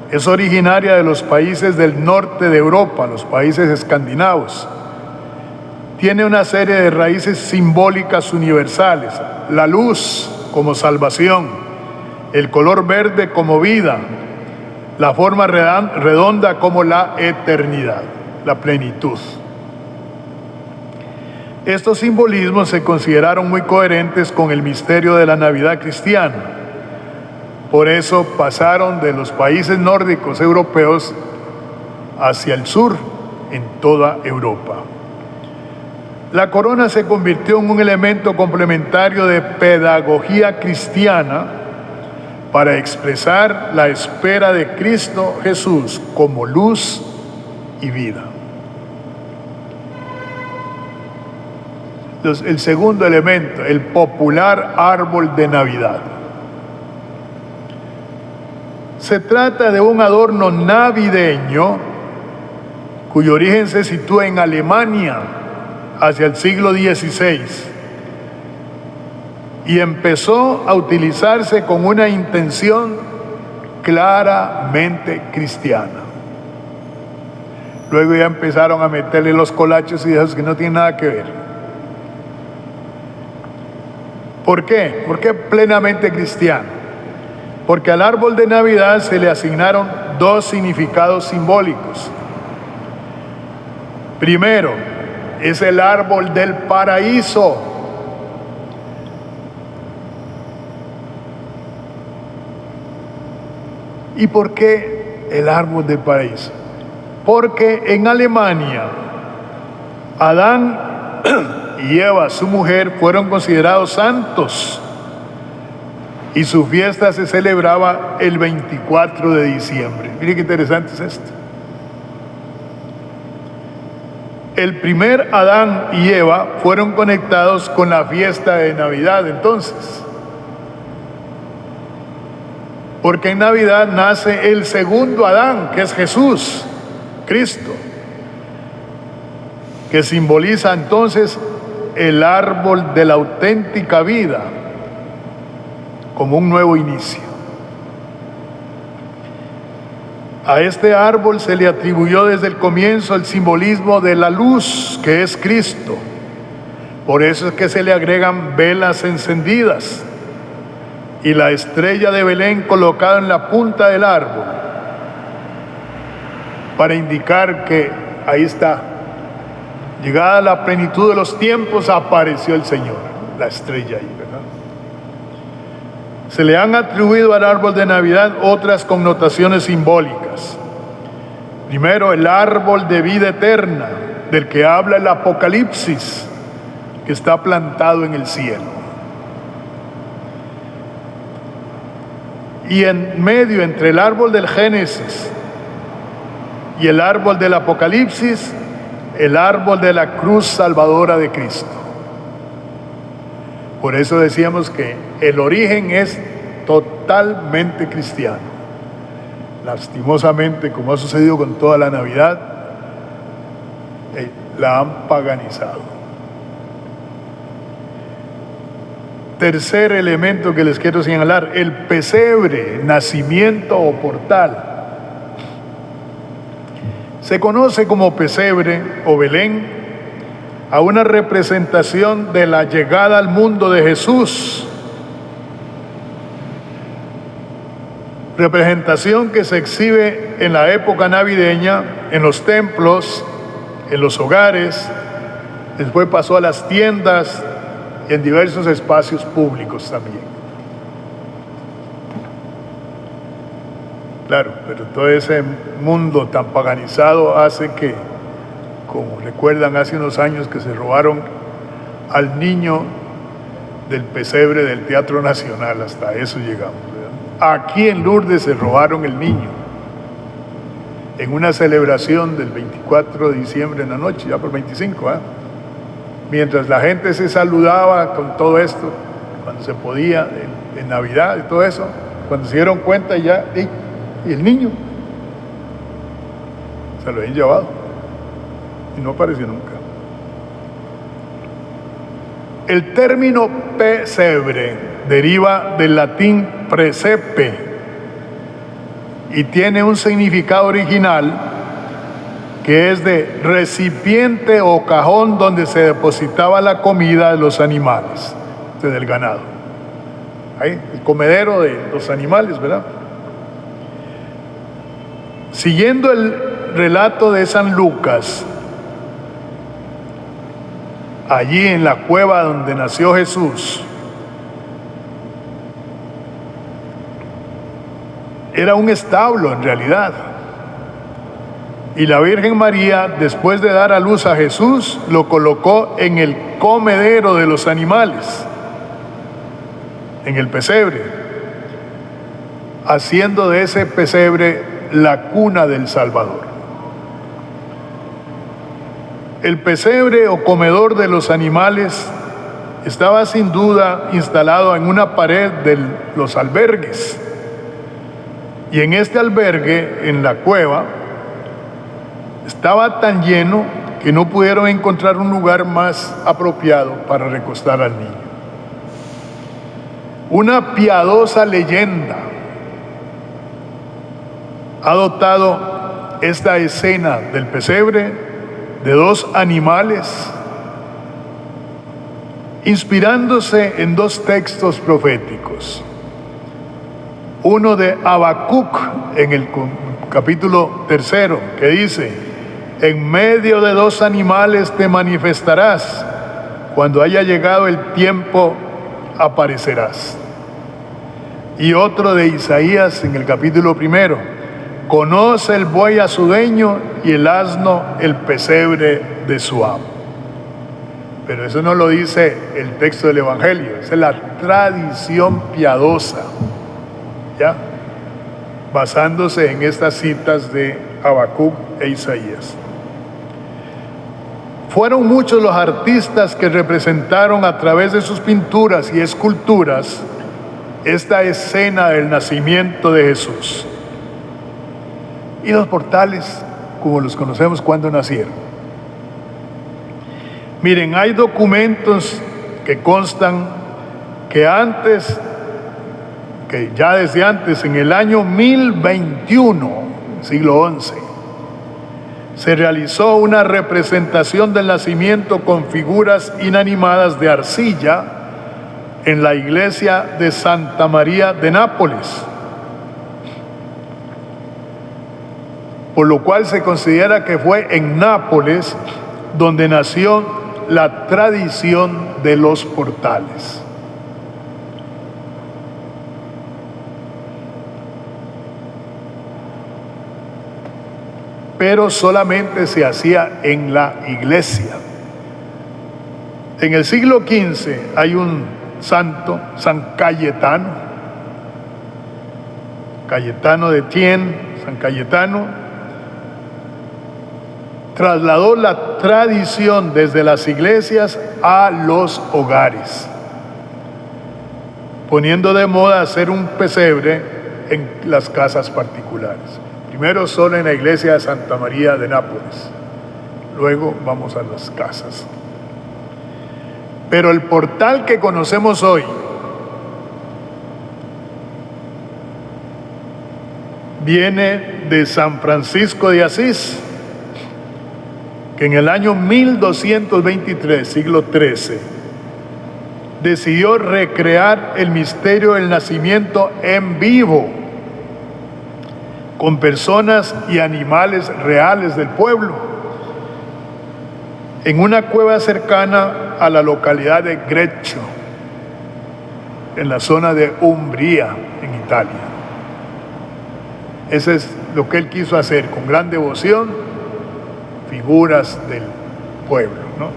Es originaria de los países del norte de Europa, los países escandinavos. Tiene una serie de raíces simbólicas universales: la luz como salvación, el color verde como vida, la forma redonda como la eternidad, la plenitud. Estos simbolismos se consideraron muy coherentes con el misterio de la Navidad cristiana. Por eso pasaron de los países nórdicos europeos hacia el sur, en toda Europa. La corona se convirtió en un elemento complementario de pedagogía cristiana para expresar la espera de Cristo Jesús como luz y vida. Entonces, el segundo elemento, el popular árbol de Navidad. Se trata de un adorno navideño cuyo origen se sitúa en Alemania hacia el siglo XVI y empezó a utilizarse con una intención claramente cristiana. Luego ya empezaron a meterle los colaches y esos que no tienen nada que ver. ¿Por qué? ¿Por qué plenamente cristiano? Porque al árbol de Navidad se le asignaron 2 significados simbólicos. Primero, es el árbol del paraíso. ¿Y por qué el árbol del paraíso? Porque en Alemania, Adán y Eva, su mujer, fueron considerados santos y su fiesta se celebraba el 24 de diciembre. Miren qué interesante es esto. El primer Adán y Eva fueron conectados con la fiesta de Navidad entonces, porque en Navidad nace el segundo Adán, que es Jesús, Cristo. que simboliza entonces el árbol de la auténtica vida, como un nuevo inicio. A este árbol se le atribuyó desde el comienzo el simbolismo de la luz, que es Cristo. Por eso es que se le agregan velas encendidas y la estrella de Belén colocada en la punta del árbol, para indicar que ahí está. Llegada la plenitud de los tiempos, apareció el Señor, la estrella ahí, ¿verdad? Se le han atribuido al árbol de Navidad otras connotaciones simbólicas. Primero, el árbol de vida eterna, del que habla el Apocalipsis, que está plantado en el cielo. Y en medio, entre el árbol del Génesis y el árbol del Apocalipsis, el árbol de la cruz salvadora de Cristo. Por eso decíamos que el origen es totalmente cristiano. Lastimosamente, como ha sucedido con toda la Navidad, la han paganizado. Tercer elemento que les quiero señalar, el pesebre, nacimiento o portal. Se conoce como pesebre o Belén a una representación de la llegada al mundo de Jesús, representación que se exhibe en la época navideña, en los templos, en los hogares, después pasó a las tiendas y en diversos espacios públicos también. Claro, pero todo ese mundo tan paganizado hace que, como recuerdan hace unos años que se robaron al niño del pesebre del Teatro Nacional, hasta eso llegamos, ¿verdad? Aquí en Lourdes se robaron el niño, en una celebración del 24 de diciembre en la noche, ya por 25, mientras la gente se saludaba con todo esto, cuando se podía, en Navidad y todo eso, cuando se dieron cuenta ya, y el niño se lo habían llevado y no apareció nunca. El término pesebre deriva del latín presepe y tiene un significado original que es de recipiente o cajón donde se depositaba la comida de los animales, del ganado. Ahí, el comedero de los animales, ¿verdad? Siguiendo el relato de San Lucas, allí en la cueva donde nació Jesús, era un establo en realidad. Y la Virgen María, después de dar a luz a Jesús, lo colocó en el comedero de los animales, en el pesebre, haciendo de ese pesebre la cuna del Salvador. El pesebre o comedor de los animales estaba sin duda instalado en una pared de los albergues. Y en este albergue, en la cueva, estaba tan lleno que no pudieron encontrar un lugar más apropiado para recostar al niño. Una piadosa leyenda ha dotado esta escena del pesebre de dos animales, inspirándose en dos textos proféticos. Uno de Habacuc en el capítulo 3, que dice: en medio de dos animales te manifestarás, cuando haya llegado el tiempo aparecerás. Y otro de Isaías en el capítulo 1: conoce el buey a su dueño y el asno el pesebre de su amo. Pero eso no lo dice el texto del Evangelio, es la tradición piadosa, ¿ya? Basándose en estas citas de Habacuc e Isaías. Fueron muchos los artistas que representaron a través de sus pinturas y esculturas esta escena del nacimiento de Jesús. Y los portales, como los conocemos, cuando nacieron. Miren, hay documentos que constan que ya desde antes, en el año 1021, siglo XI, se realizó una representación del nacimiento con figuras inanimadas de arcilla en la iglesia de Santa María de Nápoles, por lo cual se considera que fue en Nápoles donde nació la tradición de los portales. Pero solamente se hacía en la iglesia. En el siglo XV hay un santo, San Cayetano, Cayetano de Thiene, San Cayetano, trasladó la tradición desde las iglesias a los hogares, poniendo de moda hacer un pesebre en las casas particulares. Primero solo en la iglesia de Santa María de Nápoles, luego vamos a las casas. Pero el portal que conocemos hoy viene de San Francisco de Asís, que en el año 1223, siglo XIII, decidió recrear el misterio del nacimiento en vivo, con personas y animales reales del pueblo, en una cueva cercana a la localidad de Greccio, en la zona de Umbría, en Italia. Eso es lo que él quiso hacer, con gran devoción, figuras del pueblo, ¿no?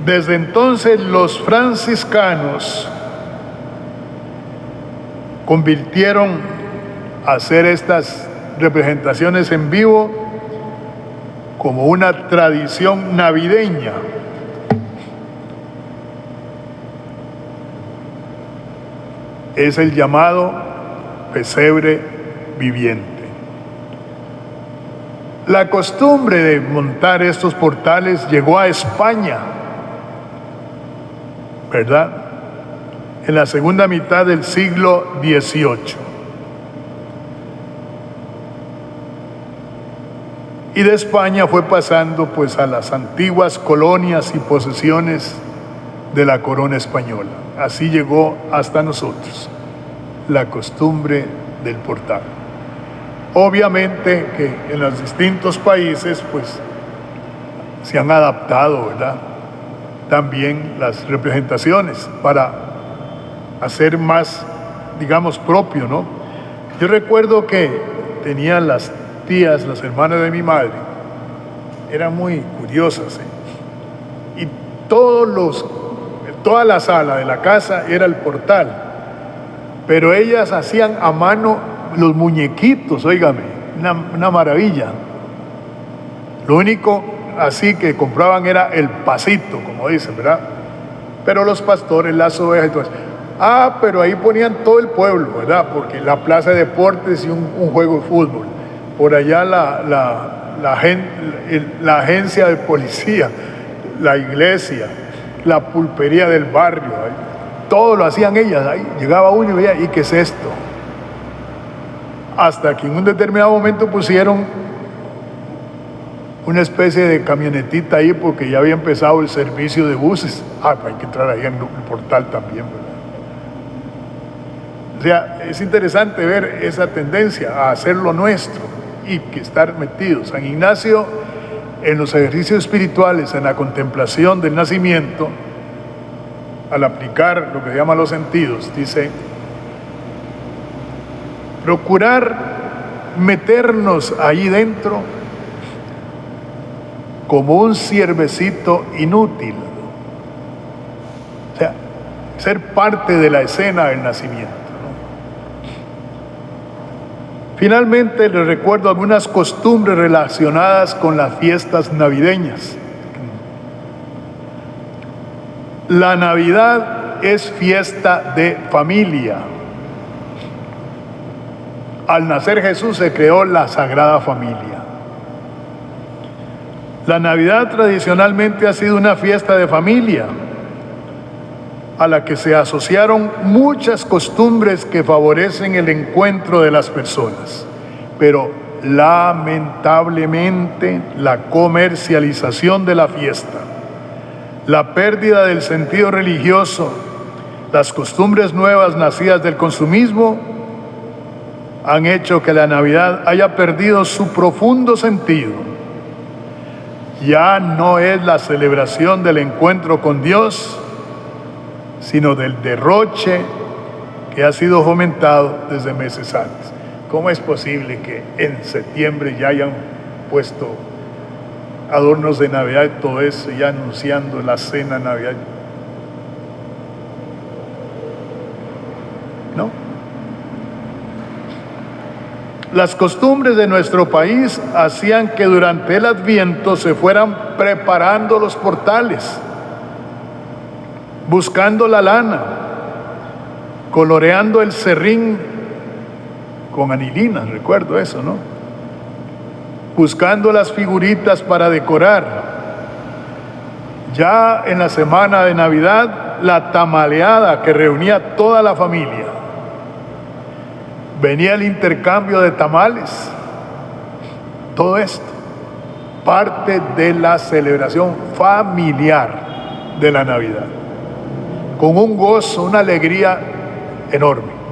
Desde entonces los franciscanos convirtieron a hacer estas representaciones en vivo como una tradición navideña. Es el llamado pesebre viviente. La costumbre de montar estos portales llegó a España, ¿verdad?, en la segunda mitad del siglo XVIII. Y de España fue pasando pues a las antiguas colonias y posesiones de la corona española. Así llegó hasta nosotros la costumbre del portal. Obviamente que en los distintos países pues se han adaptado, ¿verdad?, también las representaciones para hacer más, digamos, propio, ¿no? Yo recuerdo que tenían las tías, las hermanas de mi madre, eran muy curiosas, y toda la sala de la casa era el portal, pero ellas hacían a mano los muñequitos, óigame, una maravilla. Lo único así que compraban era el pasito, como dicen, ¿verdad? Pero los pastores, las ovejas y todo eso. Pero ahí ponían todo el pueblo, ¿verdad? Porque la plaza de deportes y un juego de fútbol. Por allá la agencia de policía, la iglesia, la pulpería del barrio, todo lo hacían ellas. Ahí llegaba uno y veía, ¿y qué es esto? Hasta que en un determinado momento pusieron una especie de camionetita ahí porque ya había empezado el servicio de buses. Pues hay que entrar ahí en el portal también, ¿verdad? O sea, es interesante ver esa tendencia a hacer lo nuestro y que estar metidos. San Ignacio, en los ejercicios espirituales, en la contemplación del nacimiento, al aplicar lo que se llama los sentidos, dice: procurar meternos ahí dentro como un ciervecito inútil. O sea, ser parte de la escena del nacimiento. Finalmente, les recuerdo algunas costumbres relacionadas con las fiestas navideñas. La Navidad es fiesta de familia. Al nacer Jesús se creó la Sagrada Familia. La Navidad tradicionalmente ha sido una fiesta de familia, a la que se asociaron muchas costumbres que favorecen el encuentro de las personas. Pero lamentablemente la comercialización de la fiesta, la pérdida del sentido religioso, las costumbres nuevas nacidas del consumismo han hecho que la Navidad haya perdido su profundo sentido. Ya no es la celebración del encuentro con Dios, sino del derroche que ha sido fomentado desde meses antes. ¿Cómo es posible que en septiembre ya hayan puesto adornos de Navidad y todo eso, ya anunciando la cena de Navidad? ¿No? Las costumbres de nuestro país hacían que durante el Adviento se fueran preparando los portales, buscando la lana, coloreando el serrín con anilina, recuerdo eso, ¿no? Buscando las figuritas para decorar. Ya en la semana de Navidad, la tamaleada que reunía a toda la familia. Venía el intercambio de tamales. Todo esto, parte de la celebración familiar de la Navidad, con un gozo, una alegría enorme.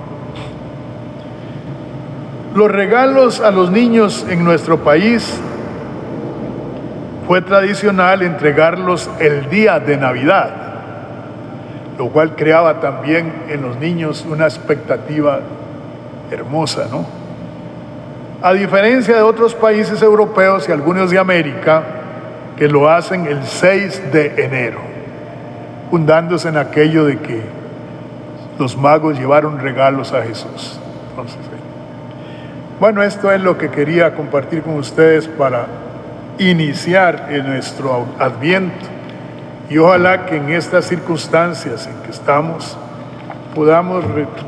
Los regalos a los niños en nuestro país fue tradicional entregarlos el día de Navidad, lo cual creaba también en los niños una expectativa hermosa, ¿no? A diferencia de otros países europeos y algunos de América, que lo hacen el 6 de enero, fundándose en aquello de que los magos llevaron regalos a Jesús. Entonces, bueno, esto es lo que quería compartir con ustedes para iniciar en nuestro Adviento. Y ojalá que en estas circunstancias en que estamos podamos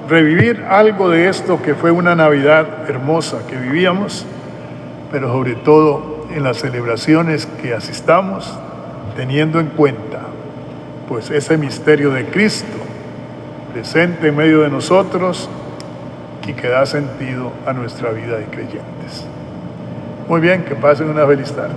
revivir algo de esto que fue una Navidad hermosa que vivíamos, pero sobre todo en las celebraciones que asistamos, teniendo en cuenta pues ese misterio de Cristo presente en medio de nosotros y que da sentido a nuestra vida de creyentes. Muy bien, que pasen una feliz tarde.